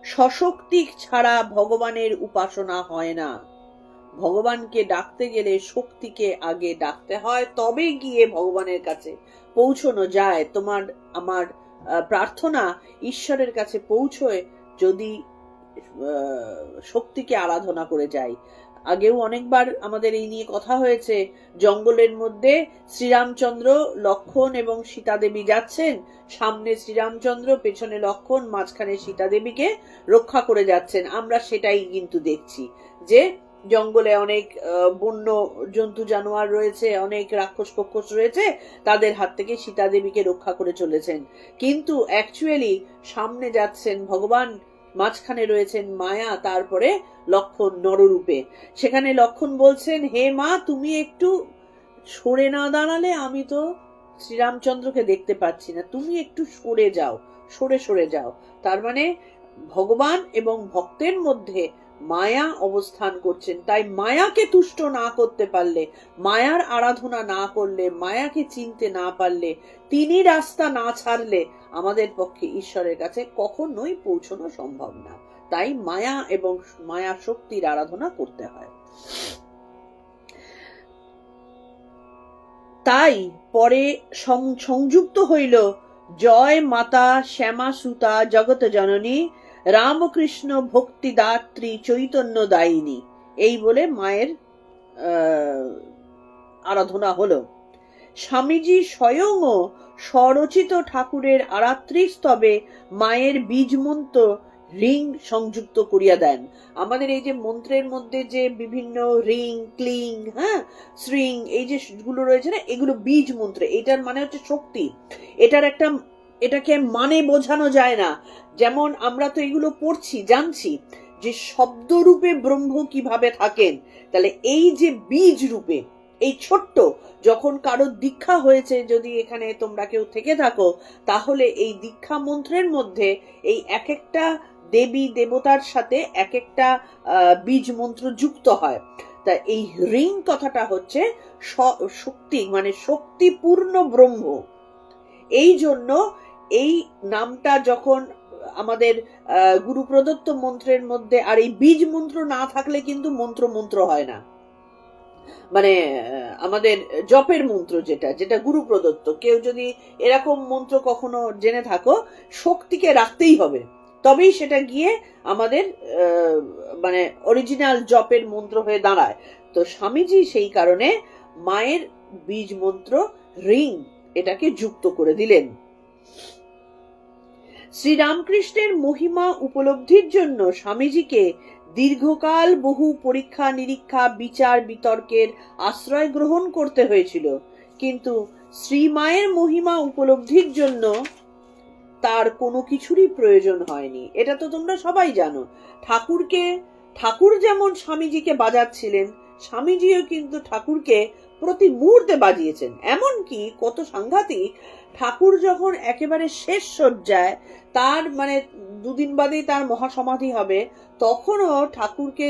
সশক্তিক ছাড়া ভগবানের উপাসনা হয় না, ভগবানকে ডাকতে গেলে শক্তিকে আগে ডাকতে হয়, তবে গিয়ে ভগবানের কাছে পৌঁছানো যায়। তোমার আমার প্রার্থনা ঈশ্বরের কাছে পৌঁছয় যদি শক্তিকে আরাধনা করে যায়। আগেও অনেকবার আমাদের এই নিয়ে কথা হয়েছে। জঙ্গলের মধ্যে শ্রীরামচন্দ্র, লক্ষণ এবং সীতা দেবী যাচ্ছেন, সামনে শ্রীরামচন্দ্র, পেছনে লক্ষণ, মাঝখানে সীতা দেবীকে রক্ষা করে যাচ্ছেন। আমরা সেটাই কিন্তু দেখছি যে জঙ্গলে অনেক বন্য জন্তু জানোয়ার রয়েছে, অনেক রাক্ষস পক্ষস রয়েছে, তাদের হাত থেকে সীতা দেবীকে রক্ষা করে চলেছেন। কিন্তু অ্যাকচুয়ালি সামনে যাচ্ছেন ভগবান, মাঝখানে রয়েছেন মায়া, তারপরে লক্ষণ নররূপে। সেখানে লক্ষণ বলছেন, হে মা, তুমি একটু সরে না দাঁড়ালে আমি তো শ্রীরামচন্দ্রকে দেখতে পাচ্ছি না, তুমি একটু সরে যাও, সরে সরে যাও। তার মানে ভগবান এবং ভক্তের মধ্যে মায়া অবস্থান করছেন। তাই মায়াকে তুষ্ট না করতে পারলে, মায়ার আরাধনা না করলে, মায়াকে চিনতে না পারলে, তিনি রাস্তা না ছাড়লে আমাদের পক্ষে ঈশ্বরের কাছে কখনোই পৌঁছানো সম্ভব না। তাই মায়া এবং মায়া শক্তির আরাধনা করতে হয়। তাই পরে সংযুক্ত হইল জয় মাতা শ্যামা সুতা জগত জননী রামকৃষ্ণ ভক্তিদাত্রী চৈতন্য দায়িনী, এই বলে মায়ের আরাধনা হলো। স্বামীজি স্বয়ংও স্বরচিত ঠাকুরের আরাত্রি স্তবে মায়ের বীজ মন্ত্র রিং সংযুক্ত করিয়া দেন। আমাদের এই যে মন্ত্রের মধ্যে যে বিভিন্ন রিং, ক্লিং, শ্রিং, এই যে গুলো রয়েছে না, এগুলো বীজ মন্ত্র। এটার মানে হচ্ছে শক্তি। এটাকে মানে বোঝানো যায় না। যেমন আমরা তো এগুলো পড়ছি, জানছি যে শব্দরূপে ব্রহ্ম কিভাবে থাকেন, তাহলে এই যে বীজ রূপে, এই ছোট্ট, যখন কারোর দীক্ষা হয়েছে, যদি এখানে তোমরা কেউ থেকে থাকো, তাহলে এই দীক্ষা মন্ত্রের মধ্যে এই এক একটা দেবী দেবতার সাথে এক একটা বীজ মন্ত্র যুক্ত হয়। তা এই রিং কথাটা হচ্ছে শক্তি, মানে শক্তিপূর্ণ ব্রহ্ম। এই জন্য এই নামটা যখন আমাদের গুরু প্রদত্ত মন্ত্রের মধ্যে, আর এই বীজ মন্ত্র না থাকলে কিন্তু মন্ত্র হয় না। মানে আমাদের জপের মন্ত্র যেটা গুরু প্রদত্ত, কেউ যদি এরকম মন্ত্র কখনো জেনে থাকো, শক্তিকে রাখতেই হবে, তবেই সেটা গিয়ে আমাদের মানে অরিজিনাল জপের মন্ত্র হয়ে দাঁড়ায়। তো স্বামীজি সেই কারণে মায়ের বীজ মন্ত্র রিং এটাকে যুক্ত করে দিলেন। শ্রীরামকৃষ্ণের মহিমা উপলব্ধির জন্য স্বামীজিকে দীর্ঘকাল বহু পরীক্ষা নিরীক্ষা, বিচার বিতর্কের আশ্রয় গ্রহণ করতে হয়েছিল। কিন্তু শ্রীমায়ের মহিমা উপলব্ধির জন্য তার কোনো কিছুরই প্রয়োজন হয়নি। এটা তো তোমরা সবাই জানো। ঠাকুর যেমন স্বামীজিকে বাজাচ্ছিলেন, স্বামীজিও কিন্তু ঠাকুরকে প্রতি মুহূর্তে বাজিয়েছেন। এমনকি কত সাংঘাতিক, ঠাকুর যখন একেবারে শেষ সজ্জায়, তার মানে দুদিন বাদেই তার মহাসমাধি হবে, তখনও ঠাকুরকে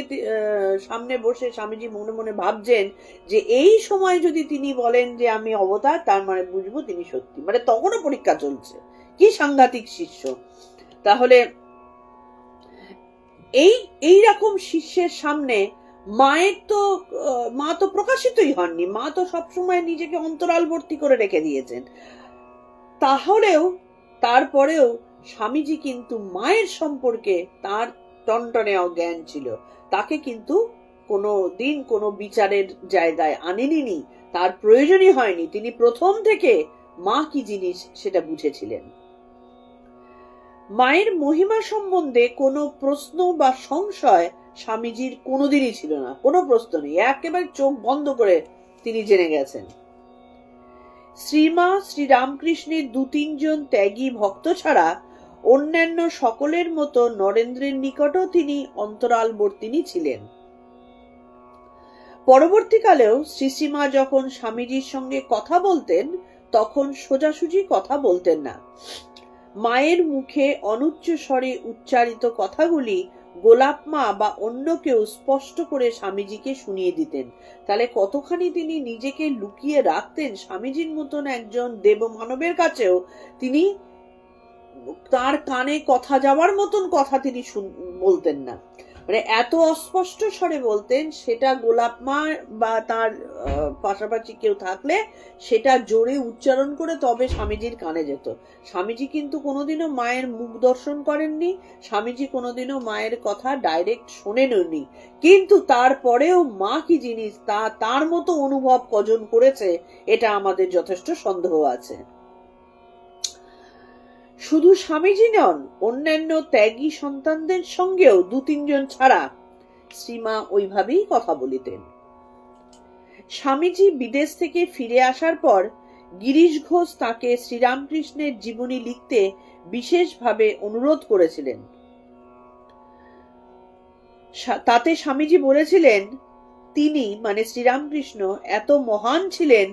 সামনে বসে স্বামীজি মনে মনে ভাবছেন যে এই সময় যদি তিনি বলেন যে আমি অবতার, তার মানে বুঝবো তিনি সত্যি। মানে তখনও পরীক্ষা চলছে। কি সাংঘাতিক শিষ্য! তাহলে এই রকম শিষ্যের সামনে মা তো প্রকাশিতই হননি। মা তো সবসময় নিজেকে অন্তরালবর্তী করে রেখে দিয়েছেন। তারপরেও স্বামীজি কিন্তু মায়ের সম্পর্কে তার টনটনে অজ্ঞান ছিল। তাকে কিন্তু কোনো দিন কোনো বিচারের জায়গায় আনেনি, তার প্রয়োজনই হয়নি। তিনি প্রথম থেকে মা কি জিনিস সেটা বুঝেছিলেন। মায়ের মহিমা সম্বন্ধে কোনো প্রশ্ন বা সংশয় স্বামীজির কোনোদিনই ছিল না। কোনো প্রশ্ন নেই, একেবারে চোখ বন্ধ করে তিনি জেনে গেছেন। শ্রীমা শ্রীরামকৃষ্ণের ২-৩ ত্যাগী ভক্ত ছাড়া অন্যান্য সকলের মতো নরেন্দ্রের নিকটও তিনি অন্তরালবর্তিনী ছিলেন। পরবর্তীকালেও শ্রীশ্রীমা যখন স্বামীজির সঙ্গে কথা বলতেন, তখন সোজাসুজি কথা বলতেন না। মায়ের মুখে অনুচ্চ স্বরে উচ্চারিত কথাগুলি গোলাপ মা বা অন্য কেউ স্পষ্ট করে স্বামীজিকে শুনিয়ে দিতেন। তাহলে কতখানি তিনি নিজেকে লুকিয়ে রাখতেন। স্বামীজির মতন একজন দেব মানবের কাছেও তিনি তার কানে কথা যাওয়ার মতন কথা তিনি বলতেন না। মানে এত অস্পষ্ট স্বরে বলতেন, সেটা গোলাপ মা বা তার পাশাপাশি কেউ থাকলে সেটা জোরে উচ্চারণ করে তবে স্বামীজির কানে যেত। স্বামীজি কিন্তু কোনোদিনও মায়ের মুখ দর্শন করেননি, স্বামীজি কোনোদিনও মায়ের কথা ডাইরেক্ট শোনেননি, কিন্তু তারপরেও মা কি জিনিস তা তার মতো অনুভব কজন করেছে এটা আমাদের যথেষ্ট সন্দেহ আছে। শুধু স্বামীজি নন, অন্যান্য ত্যাগী সন্তানদের সঙ্গেও 2-3 জন ছাড়া শ্রীমা ওইভাবেই কথা বলিতেন। স্বামীজি বিদেশ থেকে ফিরে আসার পর গিরিশ ঘোষ তাকে শ্রীরামকৃষ্ণের জীবনী লিখতে বিশেষভাবে অনুরোধ করেছিলেন। তাতে স্বামীজি বলেছিলেন, তিনি মানে শ্রীরামকৃষ্ণ এত মহান ছিলেন,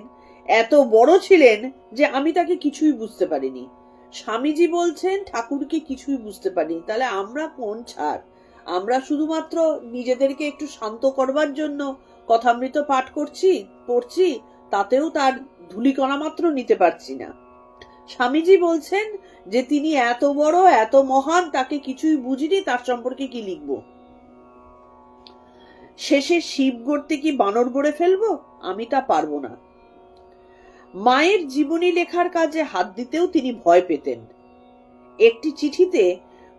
এত বড় ছিলেন যে আমি তাকে কিছুই বুঝতে পারিনি। স্বামীজি বলছেন ঠাকুরকে কিছুই বুঝতে পারিনি, তাহলে আমরা কোন ছাড়? আমরা শুধুমাত্র নিজেদেরকে একটু শান্ত করবার জন্য কথামৃত পাঠ পড়ছি, তাতেও তার ধূলিকণা মাত্র নিতে পারছি না। স্বামীজি বলছেন যে তিনি এত বড়, এত মহান, তাকে কিছুই বুঝিনি, তার সম্পর্কে কি লিখবো? শেষে শিব গড়তে কি বানর গড়ে ফেলবো? আমি তা পারবো না। মায়ের জীবনী লেখার কাজে হাত দিতেও তিনি ভয় পেতেন। একটি চিঠিতে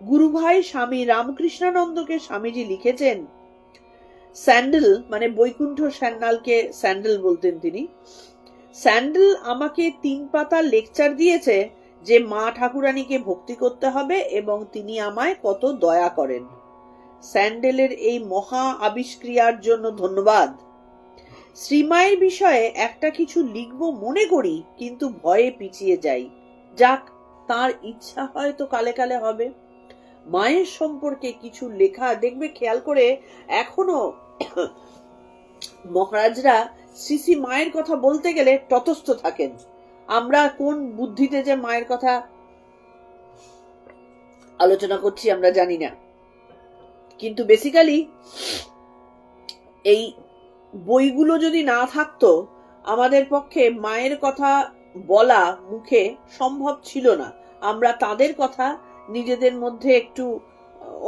গুরুভাই স্বামী রামকৃষ্ণানন্দকে স্বামীজি লিখেছেন, স্যান্ডেল মানে বৈকুণ্ঠ সান্যালকে স্যান্ডেল বলতেন তিনি, স্যান্ডেল আমাকে 3 পাতা লেকচার দিয়েছে যে মা ঠাকুরানীকে ভক্তি করতে হবে এবং তিনি আমায় কত দয়া করেন। স্যান্ডেলের এই মহা আবিষ্ক্রিয়ার জন্য ধন্যবাদ। শ্রীমায়ের বিষয়ে একটা কিছু লিখব মনে করি, কিন্তু ভয়ে পিছিয়ে যাই। যাক, তার ইচ্ছা হয়তো কালে কালে হবে। মায়ের সম্পর্কে কিছু লেখা দেখবে, খেয়াল করে এখনো মহারাজরা শ্রী মায়ের কথা বলতে গেলে তটস্থ থাকেন। আমরা কোন বুদ্ধিতে যে মায়ের কথা আলোচনা করছি আমরা জানি না, কিন্তু বেসিক্যালি এই বইগুলো যদি না থাকতো আমাদের পক্ষে মায়ের কথা বলা মুখে সম্ভব ছিল না। আমরা তাদের কথা নিজেদের মধ্যে একটু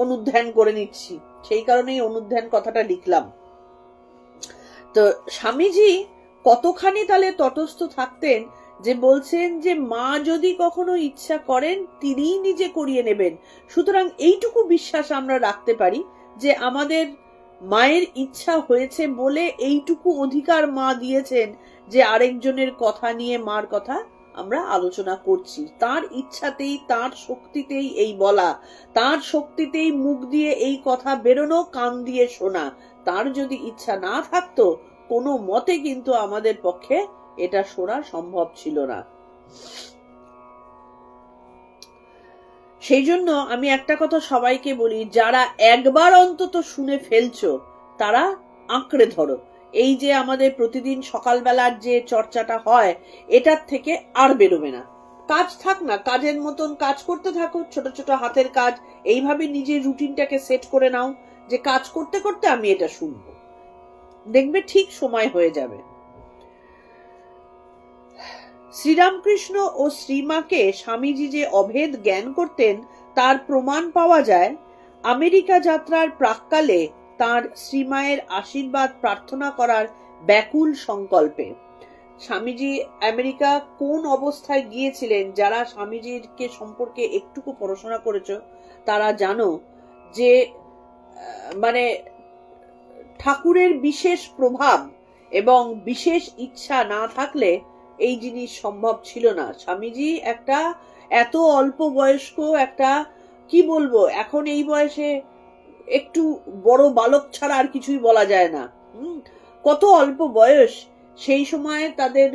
অনুধ্যান করে নিচ্ছি, সেই কারণেই অনুধ্যান কথাটা লিখলাম। তো স্বামীজি কতখানি তাহলে তটস্থ থাকতেন যে বলছেন যে মা যদি কখনো ইচ্ছা করেন তিনিই নিজে করিয়ে নেবেন। সুতরাং এইটুকু বিশ্বাস আমরা রাখতে পারি যে আমাদের মায়ের ইচ্ছা হয়েছে বলে এইটুকু অধিকার মা দিয়েছেন যে আরেকজনের কথা নিয়ে মার কথা আমরা আলোচনা করছি। তার ইচ্ছাতেই, তার শক্তিতেই এই বলা, তার শক্তিতেই মুখ দিয়ে এই কথা বেরোনো, কান দিয়ে শোনা। তার যদি ইচ্ছা না থাকতো কোনো মতে কিন্তু আমাদের পক্ষে এটা শোনা সম্ভব ছিল না। সেই জন্য আমি একটা কথা সবাইকে বলি, যারা একবার অন্তত শুনে ফেলছো তারা আঁকড়ে ধরো। এই যে আমাদের প্রতিদিন সকালবেলার যে চর্চাটা হয়, এটার থেকে আর বেরোবে না। কাজ থাক না, কাজের মতন কাজ করতে থাকো, ছোট ছোট হাতের কাজ। এইভাবে নিজের রুটিনটাকে সেট করে নাও যে কাজ করতে করতে আমি এটা শুনবো, দেখবে ঠিক সময় হয়ে যাবে। শ্রীরামকৃষ্ণ ও শ্রীমাকে স্বামীজি যে অভেদ জ্ঞান করতেন তার প্রমাণ পাওয়া যায় আমেরিকা যাত্রার প্রাক্কালে তার শ্রীমায়ের আশীর্বাদ প্রার্থনা করার ব্যাকুল সংকল্পে। স্বামীজি আমেরিকা কোন অবস্থায় গিয়েছিলেন, যারা স্বামীজিকে সম্পর্কে একটুকু পড়াশোনা করেছো তারা জানো যে মানে ঠাকুরের বিশেষ প্রভাব এবং বিশেষ ইচ্ছা না থাকলে এই জিনিস সম্ভব ছিল না। স্বামীজি একটা এত অল্প বয়স্ক একটা, কি বলবো, এখন এই বয়সে একটু বড় বালক ছাড়া আর কিছুই বলা যায় না। কত অল্প বয়স, সেই সময় তাদের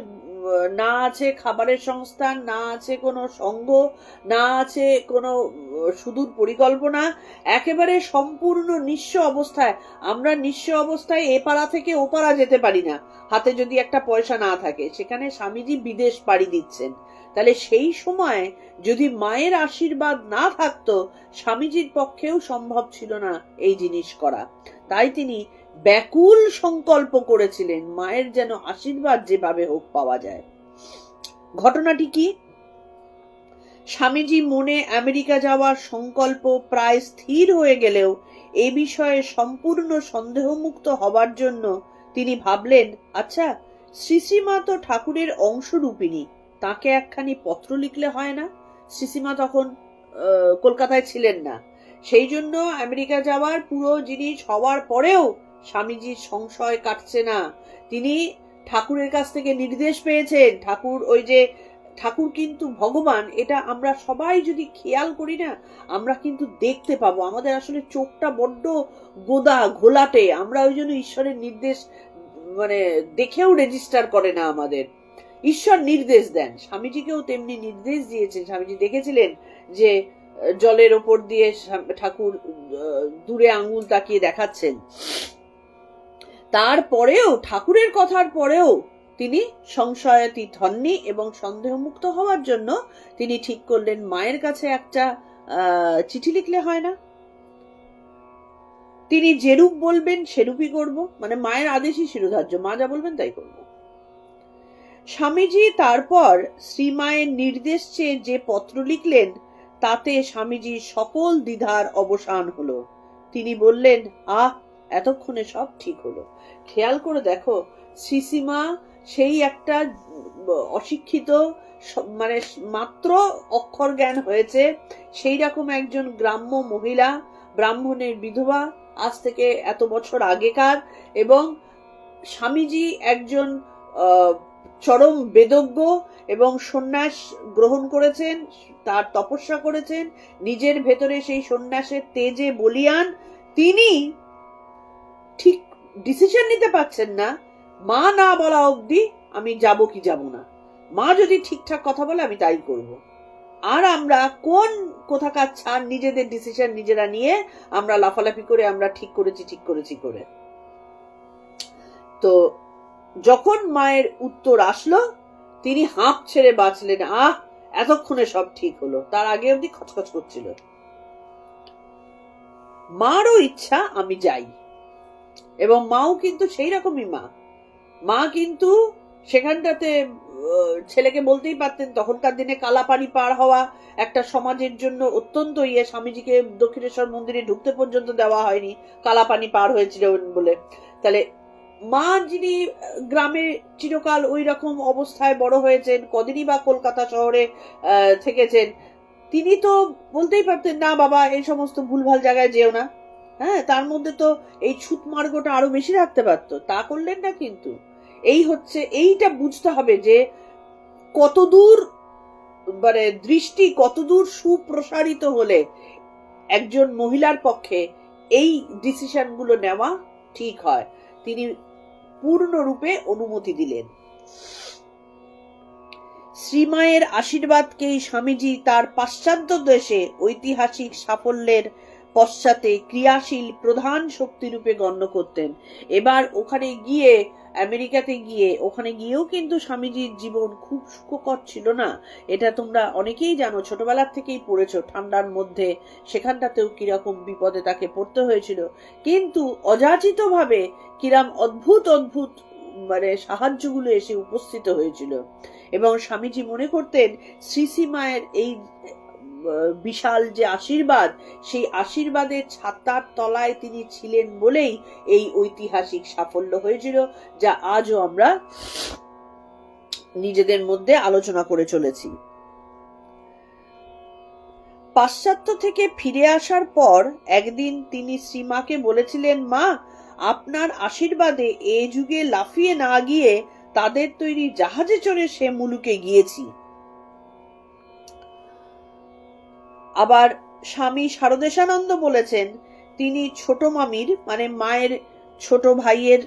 না আছে খাবারের সংস্থান, না আছে কোনো সঙ্গ, না আছে কোনো সুদূর পরিকল্পনা, একেবারে সম্পূর্ণ নিঃস্ব অবস্থায়। আমরা নিঃস্ব অবস্থায় এ পাড়া থেকে ও পাড়া যেতে পারি না হাতে যদি একটা পয়সা না থাকে। সেখানে স্বামীজি বিদেশ পাড়ি দিচ্ছেন। তাহলে সেই সময় যদি মায়ের আশীর্বাদ না থাকতো স্বামীজির পক্ষেও সম্ভব ছিল না এই জিনিস করা। তাই তিনি ব্যাকুল সংকল্প করেছিলেন মায়ের যেন আশীর্বাদ যেভাবে হোক পাওয়া যায়। ঘটনাটি কি? স্বামীজি মনে আমেরিকা যাওয়ার সংকল্প প্রায় স্থির হয়ে গেলেও এ বিষয়ে সম্পূর্ণ সন্দেহমুক্ত হবার জন্য তিনি ভাবলেন, আচ্ছা, শ্রীশ্রীমা তো ঠাকুরের অংশরূপিণী, তাকে একখানি পত্র লিখলে হয় না? শ্রীশ্রীমা তখন কলকাতায় ছিলেন না, সেই জন্য আমেরিকা যাওয়ার পুরো জিনিস হওয়ার পরেও স্বামীজির সংশয় কাটছে না। তিনি ঠাকুরের কাছ থেকে নির্দেশ পেয়েছেন। ঠাকুর কিন্তু ভগবান, এটা আমরা সবাই যদি খেয়াল করি না, আমরা কিন্তু দেখতে পাবো। আমাদের আসলে চোখটা বড্ড ঘোলাটে, আমরা ওই জন্য ঈশ্বরের নির্দেশ দেখেও রেজিস্টার করে না আমাদের। ঈশ্বর নির্দেশ দেন, স্বামীজিকেও তেমনি নির্দেশ দিয়েছেন। স্বামীজি দেখেছিলেন যে জলের ওপর দিয়ে ঠাকুর দূরে আঙ্গুল তাকিয়ে দেখাচ্ছেন। তারপরেও, ঠাকুরের কথার পরেও তিনি সংশয়াতীত হননি এবং সন্দেহমুক্ত হওয়ার জন্য তিনি ঠিক করলেন মায়ের কাছে একটা চিঠি লিখলে হয় না? তিনি যেরূপ বলবেন সেরূপই করব, মায়ের আদেশই শিরোধার্য, মা যা বলবেন তাই করব। স্বামীজি তারপর শ্রীমায়ের নির্দেশ চেয়ে যে পত্র লিখলেন, তাতে স্বামীজির সকল দ্বিধার অবসান হলো। তিনি বললেন, এতক্ষণে সব ঠিক হলো। খেয়াল করে দেখো, শ্রীশ্রীমা সেই একটা অশিক্ষিত, মাত্র অক্ষর জ্ঞান হয়েছে সেই রকম একজন গ্রাম্য মহিলা, ব্রাহ্মণের বিধবা, আজ থেকে এত বছর আগেকার, এবং স্বামীজি একজন চরম বেদজ্ঞ এবং সন্ন্যাস গ্রহণ করেছেন, তার তপস্যা করেছেন, নিজের ভেতরে সেই সন্ন্যাসের তেজে বলিয়ান। তিনি ঠিক ডিসিশন নিতে পারছেন না, মা না বলা অবধি আমি যাব কি যাব না, মা যদি ঠিকঠাক কথা বলে আমি তাই করব। আর আমরা কোথাকার ছাড় নিজেদের ডিসিশন নিজেরা নিয়ে আমরা লাফালাফি করে আমরা ঠিক করেছি করে। তো যখন মায়ের উত্তর আসলো, তিনি হাঁপ ছেড়ে বাঁচলেন। এতক্ষণে সব ঠিক হলো। তার আগে অবধি খচখচ করছিল। মারও ইচ্ছা আমি যাই, এবং মাও কিন্তু সেই রকমই মা কিন্তু সেখানটাতে ছেলেকে বলতেই পারতেন, তখনকার দিনে কালাপানি পার হওয়া একটা সমাজের জন্য অত্যন্ত স্বামীজিকে দক্ষিণেশ্বর মন্দিরে ঢুকতে পর্যন্ত দেওয়া হয়নি, কালাপানি পার হয়েছিল বলে। তাহলে মা, যিনি গ্রামে চিরকাল ওই রকম অবস্থায় বড় হয়েছেন, কদিনই বা কলকাতা শহরে থেকেছেন, তিনি তো বলতেই পারতেন, না বাবা এই সমস্ত ভুলভাল জায়গায় যেও না। তার মধ্যে তো এই ছুত মার্গটা আরো বেশি রাখতে পারতো, তা করলেন না। কিন্তু এইটা বুঝতে হবে যে কতদূর দৃষ্টি, কতদূর সুপ্রসারিত হলে একজন মহিলার পক্ষে এই ডিসিশন গুলো নেওয়া ঠিক হয়। তিনি পূর্ণরূপে অনুমতি দিলেন। শ্রীমায়ের আশীর্বাদকেই স্বামীজি তার পাশ্চাত্য দেশে ঐতিহাসিক সাফল্যের পশ্চাতে ক্রিয়াশীল প্রধান শক্তিরূপে গণ্য করতেন। এবার আমেরিকাতে গিয়েও কিন্তু স্বামীজির জীবন খুব সুখকর ছিল না। এটা তোমরা অনেকেই জানো, ছোটবেলার থেকেই পড়েছো। ঠান্ডার মধ্যে সেখানটাতেও কিরকম বিপদে তাকে পড়তে হয়েছিল, কিন্তু অযাচিত ভাবে কিরম অদ্ভুত সাহায্যগুলো এসে উপস্থিত হয়েছিল। এবং স্বামীজি মনে করতেন শ্রীশ্রীমায়ের এই বিশাল যে আশীর্বাদ, সেই আশীর্বাদের ছাতার তলায় তিনি ছিলেন বলেই এই ঐতিহাসিক সাফল্য হয়েছিল, যা আজও আমরা নিজেদের মধ্যে আলোচনা করে চলেছি। পাশ্চাত্য থেকে ফিরে আসার পর একদিন তিনি শ্রীমাকে বলেছিলেন, মা, আপনার আশীর্বাদে এ যুগে লাফিয়ে না গিয়ে তাদের তৈরি জাহাজে চড়ে সে মুলুকে গিয়েছি। আবার স্বামী শারদেশানন্দ বলেছেন, তিনি ছোট মামির মায়ের ছোট ভাইয়ের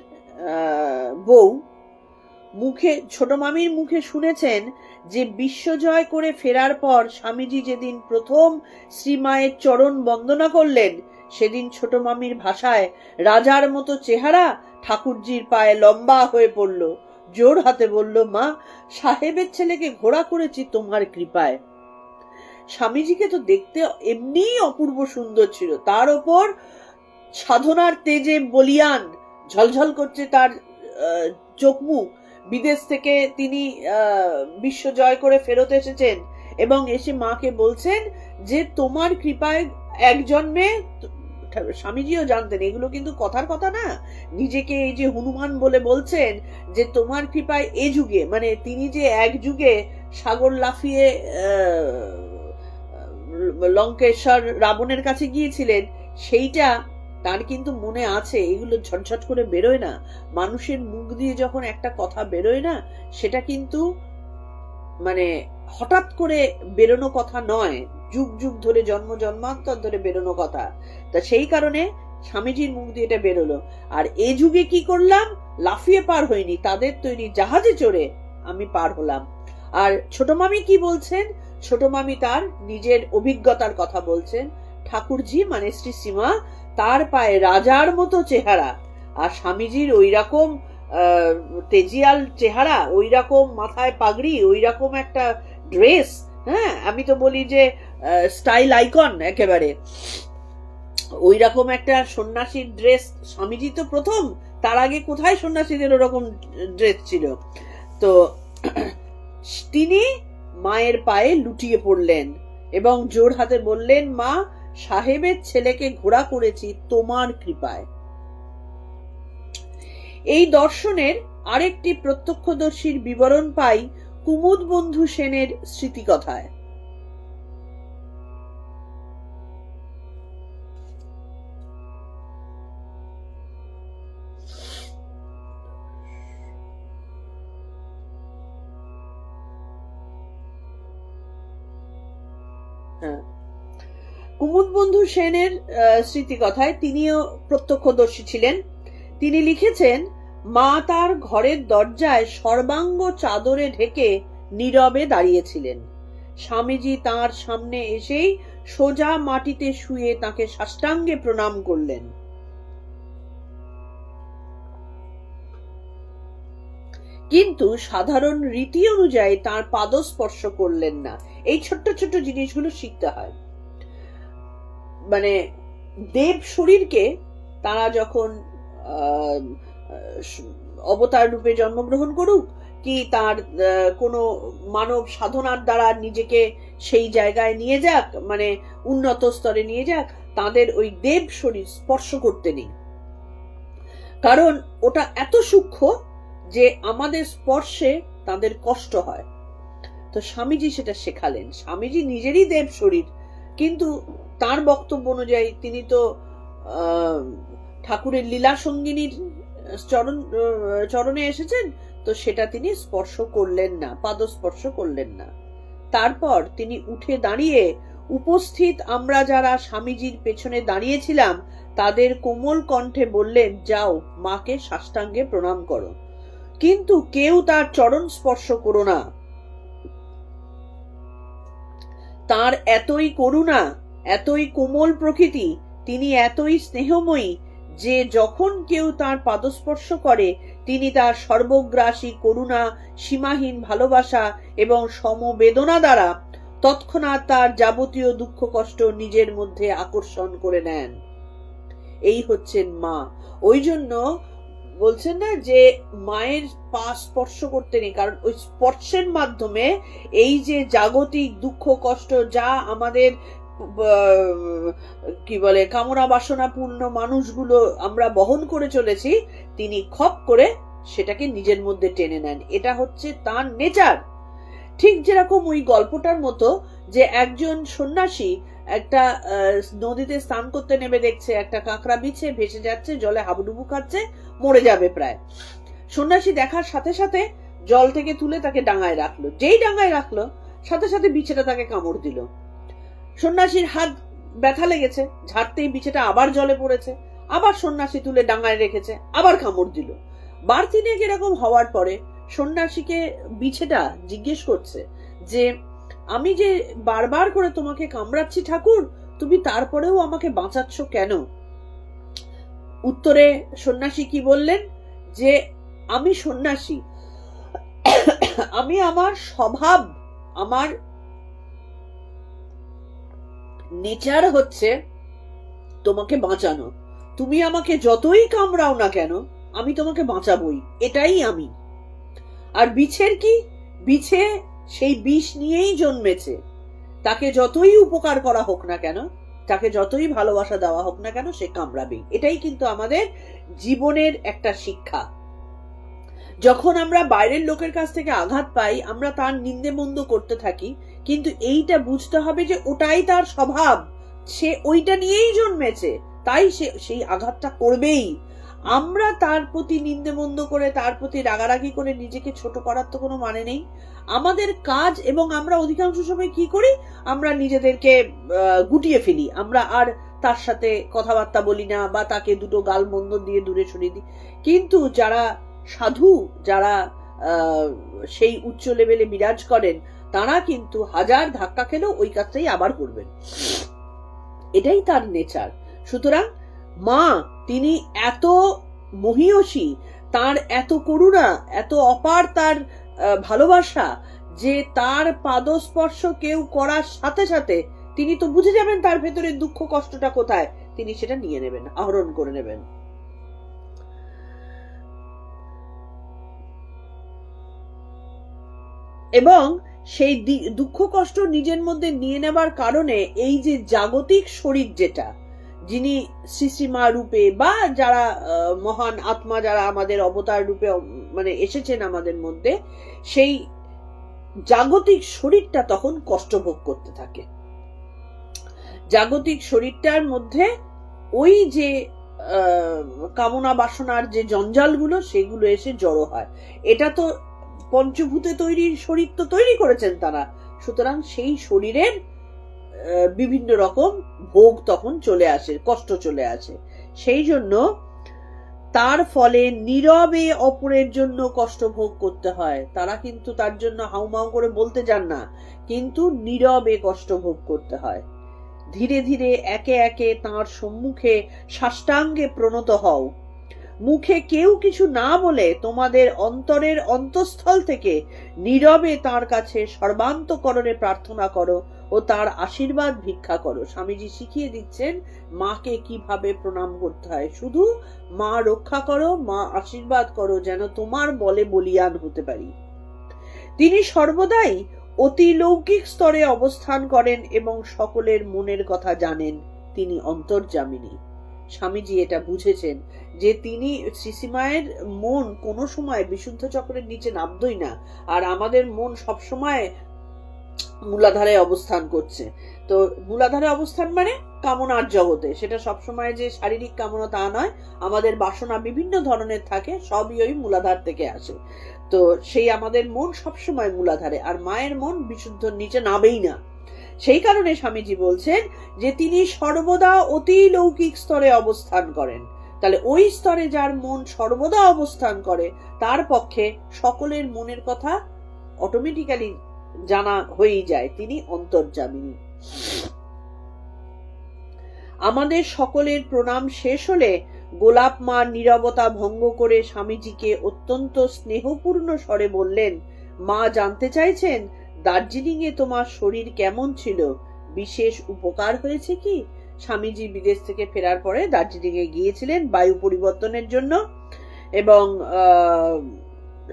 বউ ছোট মামির মুখে শুনেছেন যে বিশ্বজয় করে ফেরার পর স্বামীজি যেদিন প্রথম শ্রীমায়ের চরণ বন্দনা করলেন, সেদিন ছোট মামির ভাষায় রাজার মতো চেহারা ঠাকুরজির পায়ে লম্বা হয়ে পড়ল, জোর হাতে বলল, মা, সাহেবের ছেলেকে ঘোড়া করেছি তোমার কৃপায়। স্বামীজিকে তো দেখতে এমনিই অপূর্ব সুন্দর ছিল, তার ওপর সাধনার তেজে বলিয়ান, ঝলঝল করছে তার চোখ মুখ। বিদেশ থেকে তিনি বিশ্ব জয় করে ফেরত এসেছেন এবং এসে মাকে বলছেন যে তোমার কৃপায় এক জন্মে স্বামীজিও জানতেন এগুলো কিন্তু কথার কথা না। নিজেকে এই যে হনুমান বলে বলছেন যে তোমার কৃপায় এ যুগে, মানে তিনি যে এক যুগে সাগর লাফিয়ে লঙ্কেশ্বর রাবণের কাছে গিয়েছিলেন সেইটা তার কিন্তু মনে আছে। এগুলো ঝটঝট করে বেরোয় না, মানুষের মুখ দিয়ে যখন একটা কথা বেরোয় না, সেটা কিন্তু মানে হঠাৎ করে বেরোনো কথা নয়, যুগ যুগ ধরে জন্ম জন্মান্তর ধরে বেরোনো কথা। তা সেই কারণে স্বামীজির মুখ দিয়ে এটা বেরোলো। আর এ যুগে কি করলাম, লাফিয়ে পার হইনি, তাদের তৈরি জাহাজে চড়ে আমি পার হলাম। আর ছোট মামি কি বলছেন, ছোট মামি তার নিজের অভিজ্ঞতার কথা বলছেন। ঠাকুরজি মানে শ্রী শ্রীমা, তার পায়ে রাজার মতো চেহারা, আর স্বামীজির ওই রকম তেজিয়াল চেহারা, ওই রকম মাথায় পাগড়ি, ওই রকম একটা ড্রেস। হ্যাঁ, আমি তো বলি যে স্টাইল আইকন একেবারে। ওই রকম একটা সন্ন্যাসীর ড্রেস স্বামীজি তো প্রথম, তার আগে কোথায় সন্ন্যাসীদের ওরকম ড্রেস ছিল। তো তিনি মায়ের পায়ে লুটিয়ে পড়লেন এবং জোর হাতে বললেন, মা, সাহেবের ছেলেকে ঘোড়া করেছি তোমার কৃপায়। এই দর্শনের আরেকটি প্রত্যক্ষদর্শীর বিবরণ পাই কুমুদবন্ধু সেনের স্মৃতিকথায়। কুমুদবন্ধু সেনের স্মৃতিকথায় তিনিও প্রত্যক্ষদর্শী ছিলেন। তিনি লিখেছেন, মা তার ঘরের দরজায় সর্বাঙ্গ চাদরে ঢেকে নীরবে দাঁড়িয়েছিলেন। স্বামীজি তার সামনে এসেই সোজা মাটিতে শুয়ে তাকে সাষ্টাঙ্গে প্রণাম করলেন। কিন্তু সাধারণ রীতি অনুযায়ী তার পাদস্পর্শ করলেন না। এই ছোট্ট ছোট্ট জিনিসগুলো শিখতে হয়। মানে দেব শরীরকে তারা যখন অবতার রূপে জন্মগ্রহণ করুক, কি তার কোনো মানব সাধনার দ্বারা নিজেকে সেই জায়গায় নিয়ে যাক, মানে উন্নত স্তরে নিয়ে যাক, তাদের ওই দেব শরীর স্পর্শ করতে নেই, কারণ ওটা এত সূক্ষ্ম যে আমাদের স্পর্শে তাদের কষ্ট হয়। তো স্বামীজি সেটা শেখালেন। স্বামীজি নিজেরই দেব শরীর, কিন্তু তার বক্তব্য অনুযায়ী তিনি তো ঠাকুরের লীলা সঙ্গিনীর চরণে এসেছেন, তো সেটা তিনি স্পর্শ করলেন না, পাদস্পর্শ করলেন না। তারপর তিনি উঠে দাঁড়িয়ে উপস্থিত আমরা যারা স্বামীজির পেছনে দাঁড়িয়েছিলাম তাদের কোমল কণ্ঠে বললেন, যাও মাকে সাষ্টাঙ্গে প্রণাম করো, কিন্তু কেউ তার চরণ স্পর্শ করো না। তার এতই করুণা, এতই কোমল প্রকৃতি, তিনি এতই স্নেহময়ী যে যখন কেউ তার পাদস্পর্শ করে তিনি তার সর্বগ্রাসী করুণা, সীমাহীন ভালোবাসা এবং সমবেদনা দ্বারা তৎক্ষণাৎ তার যাবতীয় দুঃখ কষ্ট নিজের মধ্যে আকর্ষণ করে নেন। এই হচ্ছেন মা। ওই জন্য বলছেন না যে মায়ের পা স্পর্শ করতে নেই, কারণ ওই স্পর্শের মাধ্যমে এই যে জাগতিক দুঃখ কষ্ট যা আমাদের কি বলে কামনা বাসনা পূর্ণ মানুষগুলো আমরা বহন করে চলেছি, তিনি খপ করে সেটাকে নিজের মধ্যে টেনে নেন। এটা হচ্ছে তার নেচার। ঠিক যেরকম ওই গল্পটার মতো যে একজন সন্ন্যাসী একটা নদীতে স্নান করতে নেমে দেখছে একটা কাঁকড়া বিছে ভেসে যাচ্ছে, জলে হাবুডুবু খাচ্ছে, মরে যাবে প্রায়। সন্ন্যাসী দেখার সাথে সাথে জল থেকে তুলে তাকে ডাঙায় রাখলো। যেই ডাঙায় রাখলো সাথে সাথে বিছেটা তাকে কামড় দিল। সন্ন্যাসীর হাত ব্যথা লেগেছে, ঝাড়তেই বিছেটা আবার জলে পড়েছে, আবার সন্ন্যাসী তুলে ডাঙায় রেখেছে, আবার কামড় দিল। বার তিনেক এরকম হওয়ার পরে সন্ন্যাসীকে বিছেটা জিজ্ঞেস করছে যে আমি যে বারবার করে তোমাকে কামড়াচ্ছি ঠাকুর, তুমি তারপরেও আমাকে বাঁচাচ্ছ কেন? উত্তরে সন্ন্যাসী কি বললেন যে আমি সন্ন্যাসী, আমি আমার স্বভাব, আমার নেচার হচ্ছে তোমাকে বাঁচানো। তুমি আমাকে যতই কামড়াও না কেন আমি তোমাকে বাঁচাবই, এটাই আমি। আর বিছের কি, বিছে সেই বিষ নিয়েই জন্মেছে, তাকে যতই উপকার করা হোক না কেন তাকে যতই ভালোবাসা দেওয়া হোক না কেন সে কামড়াবেই। এটাই কিন্তু আমাদের জীবনের একটা শিক্ষা। যখন আমরা বাইরের লোকের কাছ থেকে আঘাত পাই আমরা তার নিন্দে মন্দ করতে থাকি, কিন্তু এইটা বুঝতে হবে যে ওটাই তার স্বভাব, সে ওইটা নিয়েই জন্মেছে, তাই সে সেই আঘাতটা করবেই। আমরা তার প্রতি নিন্দে মন্দ করে তার প্রতি রাগারাগি করে নিজেকে ছোট করার তো কোনো মানে নেই। আমাদের কাজ, এবং আমরা অধিকাংশ সময় কি করি, আমরা নিজেদেরকে গুটিয়ে ফেলি, আমরা আর তার সাথে কথাবার্তা বলি না বা তাকে দুটো গাল মন্দ দিয়ে দূরে সরিয়ে দিই। কিন্তু যারা সাধু, যারা সেই উচ্চ লেভেলে বিরাজ করেন, তারা কিন্তু হাজার ধাক্কা খেলেও ওই কাজটাই আবার করবেন, এটাই তার নেচার। সুতরাং মা তিনি এত মহিয়সী, তার এত করুণা, এত অপার তার ভালোবাসা, যে তার পাদস্পর্শ কেউ করার সাথে সাথে তিনি তো বুঝে যাবেন তার ভেতরে দুঃখ কষ্টটা কোথায়, তিনি সেটা নিয়ে নেবেন, আহরণ করে নেবেন। এবং সেই দুঃখ কষ্ট নিজের মধ্যে নিয়ে নেবার কারণে এই যে জাগতিক শরীর, যেটা যিনি শ্রীশ্রীমা রূপে বা যারা মহান আত্মা যারা আমাদের অবতার রূপে মানে এসেছেন আমাদের মধ্যে, সেই জাগতিক শরীরটা তখন কষ্ট ভোগ করতে থাকে। জাগতিক শরীরটার মধ্যে ওই যে কামনা বাসনার যে জঞ্জালগুলো সেগুলো এসে জড়ো হয়। এটা তো পঞ্চভূতে তৈরি শরীর তো তৈরি করেছেন তারা, সুতরাং সেই শরীরের বিভিন্ন রকম ভোগ তখন চলে আসে, কষ্ট চলে আসে। সেই জন্য তার ফলে নীরবে অপরের জন্য কষ্ট ভোগ করতে হয়। তারা কিন্তু তার জন্য হাউমাউ করে বলতে যান না, কিন্তু নীরবে কষ্ট ভোগ করতে হয়। ধীরে ধীরে একে একে তাঁর সম্মুখে সাষ্টাঙ্গে প্রণত হও। মুখে কেউ কিছু না বলে তোমাদের অন্তরের অন্তঃস্থল থেকে নীরবে তার কাছে সর্বান্তকরণে প্রার্থনা করো ও তার আশীর্বাদ ভিক্ষা করো। স্বামীজি শিখিয়ে দিচ্ছেন মাকে কিভাবে প্রণাম করতে হয়। শুধু মা রক্ষা করো, মা আশীর্বাদ করো, যেন তোমার বলে বলিয়ান হতে পারি। তিনি সর্বদাই অতি লৌকিক স্তরে অবস্থান করেন এবং সকলের মনের কথা জানেন। তিনি অন্তর্যামিনী। স্বামীজি এটা বুঝেছেন যে তিনি শ্রীশ্রীমায়ের মন কোনো সময় বিশুদ্ধ চক্রের নিচে নামতই না, আর আমাদের মন সবসময় মূলাধারে অবস্থান করছে। তো মূলাধারে অবস্থান মানে কামনার জগতে, সেটা সবসময় যে শারীরিক কামনা তা নয়, আমাদের বাসনা বিভিন্ন ধরনের থাকে, সবই ওই মূলাধার থেকে আসে। তো সেই আমাদের মন সবসময় মূলাধারে, আর মায়ের মন বিশুদ্ধ নিচে নামেই না। সেই কারণে স্বামীজি বলছেন যে তিনি সর্বদা অতি লৌকিক স্তরে অবস্থান করেন। তাহলে ওই স্তরে যার মন সর্বদা অবস্থান করে তার পক্ষে সকলের মনের কথা অটোমেটিক্যালি জানা হয়েই যায়। তিনি অন্তর্যামিনী। আমাদের সকলের প্রণাম শেষ হলে গোলাপ মা নীরবতা ভঙ্গ করে স্বামীজিকে অত্যন্ত স্নেহপূর্ণ স্বরে বললেন, মা জানতে চাইছেন দার্জিলিং এ তোমার শরীর কেমন ছিল, বিশেষ উপকার হয়েছে কি? স্বামীজি বিদেশ থেকে ফেরার পরে দার্জিলিং এ গিয়েছিলেন বায়ু পরিবর্তনের জন্য, এবং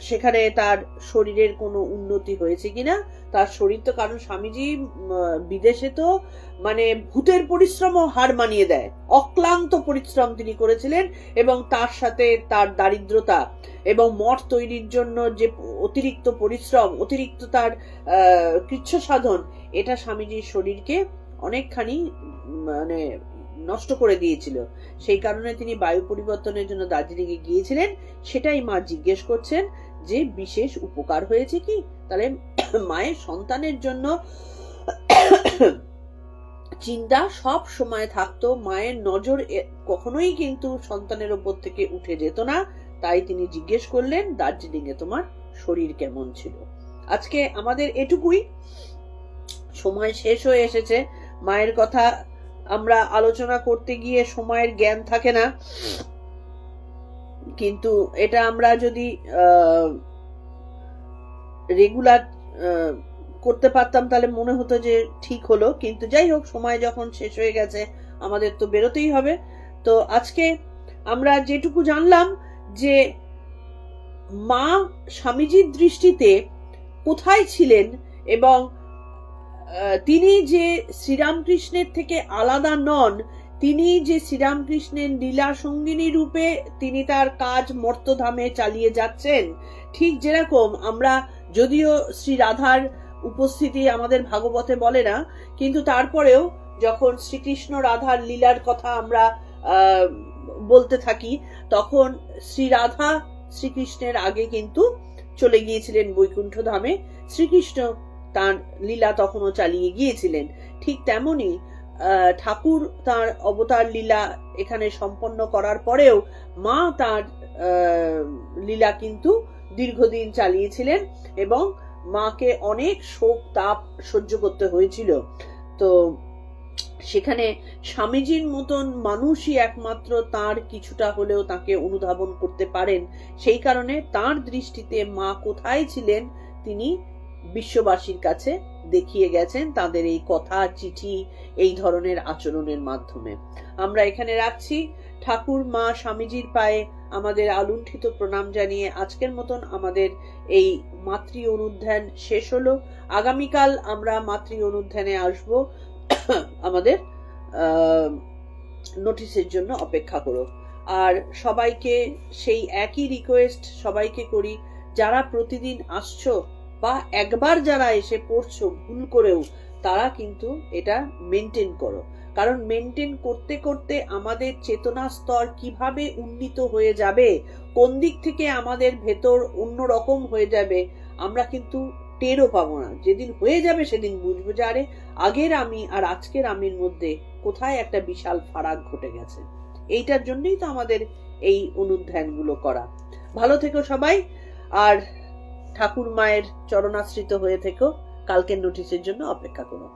সেখানে তার শরীরের কোনো উন্নতি হয়েছে কিনা, তার শরীর তো, কারণ স্বামীজি বিদেশে তো মানে ভূতের পরিশ্রমও হার মানিয়ে দেয়, অক্লান্ত পরিশ্রম তিনি করেছিলেন, এবং তার সাথে তার দারিদ্রতা এবং মঠ তৈরির জন্য যে অতিরিক্ত পরিশ্রম, অতিরিক্ত তার কৃচ্ছ সাধন, এটা স্বামীজির শরীরকে অনেকখানি মানে নষ্ট করে দিয়েছিল। সেই কারণে তিনি বায়ু পরিবর্তনের জন্য দার্জিলিং এ গিয়েছিলেন। সেটাই মা জিজ্ঞেস করছেন যে বিশেষ উপকার হয়েছে কি। তাহলে মায়ের সন্তানের জন্য চিন্তা সব সময় থাকতো, মায়ের নজর কখনোই কিন্তু সন্তানের উপর থেকে উঠে যেত না। তাই তিনি জিজ্ঞেস করলেন দার্জিলিং এ তোমার শরীর কেমন ছিল। আজকে আমাদের এটুকুই, সময় শেষ হয়ে এসেছে। মায়ের কথা আমরা আলোচনা করতে গিয়ে সময়ের জ্ঞান থাকে না, কিন্তু এটা আমরা যদি রেগুলার করতে পারতাম তাহলে মনে হতো যে ঠিক হলো, কিন্তু যাই হোক, সময় যখন শেষ হয়ে গেছে আমাদের তো বেরোতেই হবে। তো আজকে আমরা যেটুকু জানলাম যে মা স্বামীজির দৃষ্টিতে কোথায় ছিলেন, এবং তিনি যে শ্রীরামকৃষ্ণের থেকে আলাদা নন, তিনি যে শ্রীরামকৃষ্ণের লীলা সঙ্গিনী রূপে তিনি তার কাজ মর্তধামে চালিয়ে যাচ্ছেন। ঠিক যেরকম আমরা, যদিও শ্রী রাধার উপস্থিতি আমাদের ভাগবতে বলে না, কিন্তু তারপরেও যখন শ্রীকৃষ্ণ রাধার লীলার কথা আমরা বলতে থাকি, তখন শ্রী রাধা শ্রীকৃষ্ণের আগে কিন্তু চলে গিয়েছিলেন বৈকুণ্ঠ ধামে, শ্রীকৃষ্ণ তার লীলা তখনও চালিয়ে গিয়েছিলেন। ঠিক তেমনি ঠাকুর তার অবতার লীলা এখানে সম্পন্ন করার পরেও মা তার লীলা কিন্তু দীর্ঘদিন চালিয়েছিলেন এবং মাকে অনেক শোক তাপ সহ্য করতে হয়েছিল। তো সেখানে স্বামীজির মতন মানুষই একমাত্র তার কিছুটা হলেও তাকে অনুধাবন করতে পারেন। সেই কারণে তার দৃষ্টিতে মা কোথায় ছিলেন তিনি বিশ্ববাসীর কাছে দেখিয়ে গেছেন তাদের এই কথা, চিঠি, এই ধরনের আচরণের মাধ্যমে। আমরা এখানে রাখছি। ঠাকুর মা স্বামীজির পায়ে আমাদের আলুণ্ঠিত প্রণাম জানিয়ে আজকের মতন আমাদের এই মাতৃ অনুধ্যান শেষ হলো। আগামীকাল আমরা মাতৃ অনুধ্যানে আসবো। আমাদের নোটিশের জন্য অপেক্ষা করো। আর সবাইকে সেই একই রিকোয়েস্ট সবাইকে করি, যারা প্রতিদিন আসছো বা একবার যারা এসে পড়ছো ভুল করেও, তারা কিন্তু এটা মেনটেন করো। কারণ মেনটেন করতে করতে আমাদের চেতনা স্তর কিভাবে উন্নীত হয়ে যাবে, কোন দিক থেকে আমাদের ভেতর অন্যরকম হয়ে যাবে, আমরা কিন্তু টেরও পাবো না। যেদিন হয়ে যাবে সেদিন বুঝবো যে আরে আগের আমি আর আজকের আমির মধ্যে কোথায় একটা বিশাল ফারাক ঘটে গেছে। এইটার জন্যই তো আমাদের এই অনুধ্যানগুলো করা। ভালো থেকো সবাই, আর ঠাকুর মায়ের চরণাশ্রিত হয়ে থেকো। কালকের নোটিশের জন্য অপেক্ষা করো।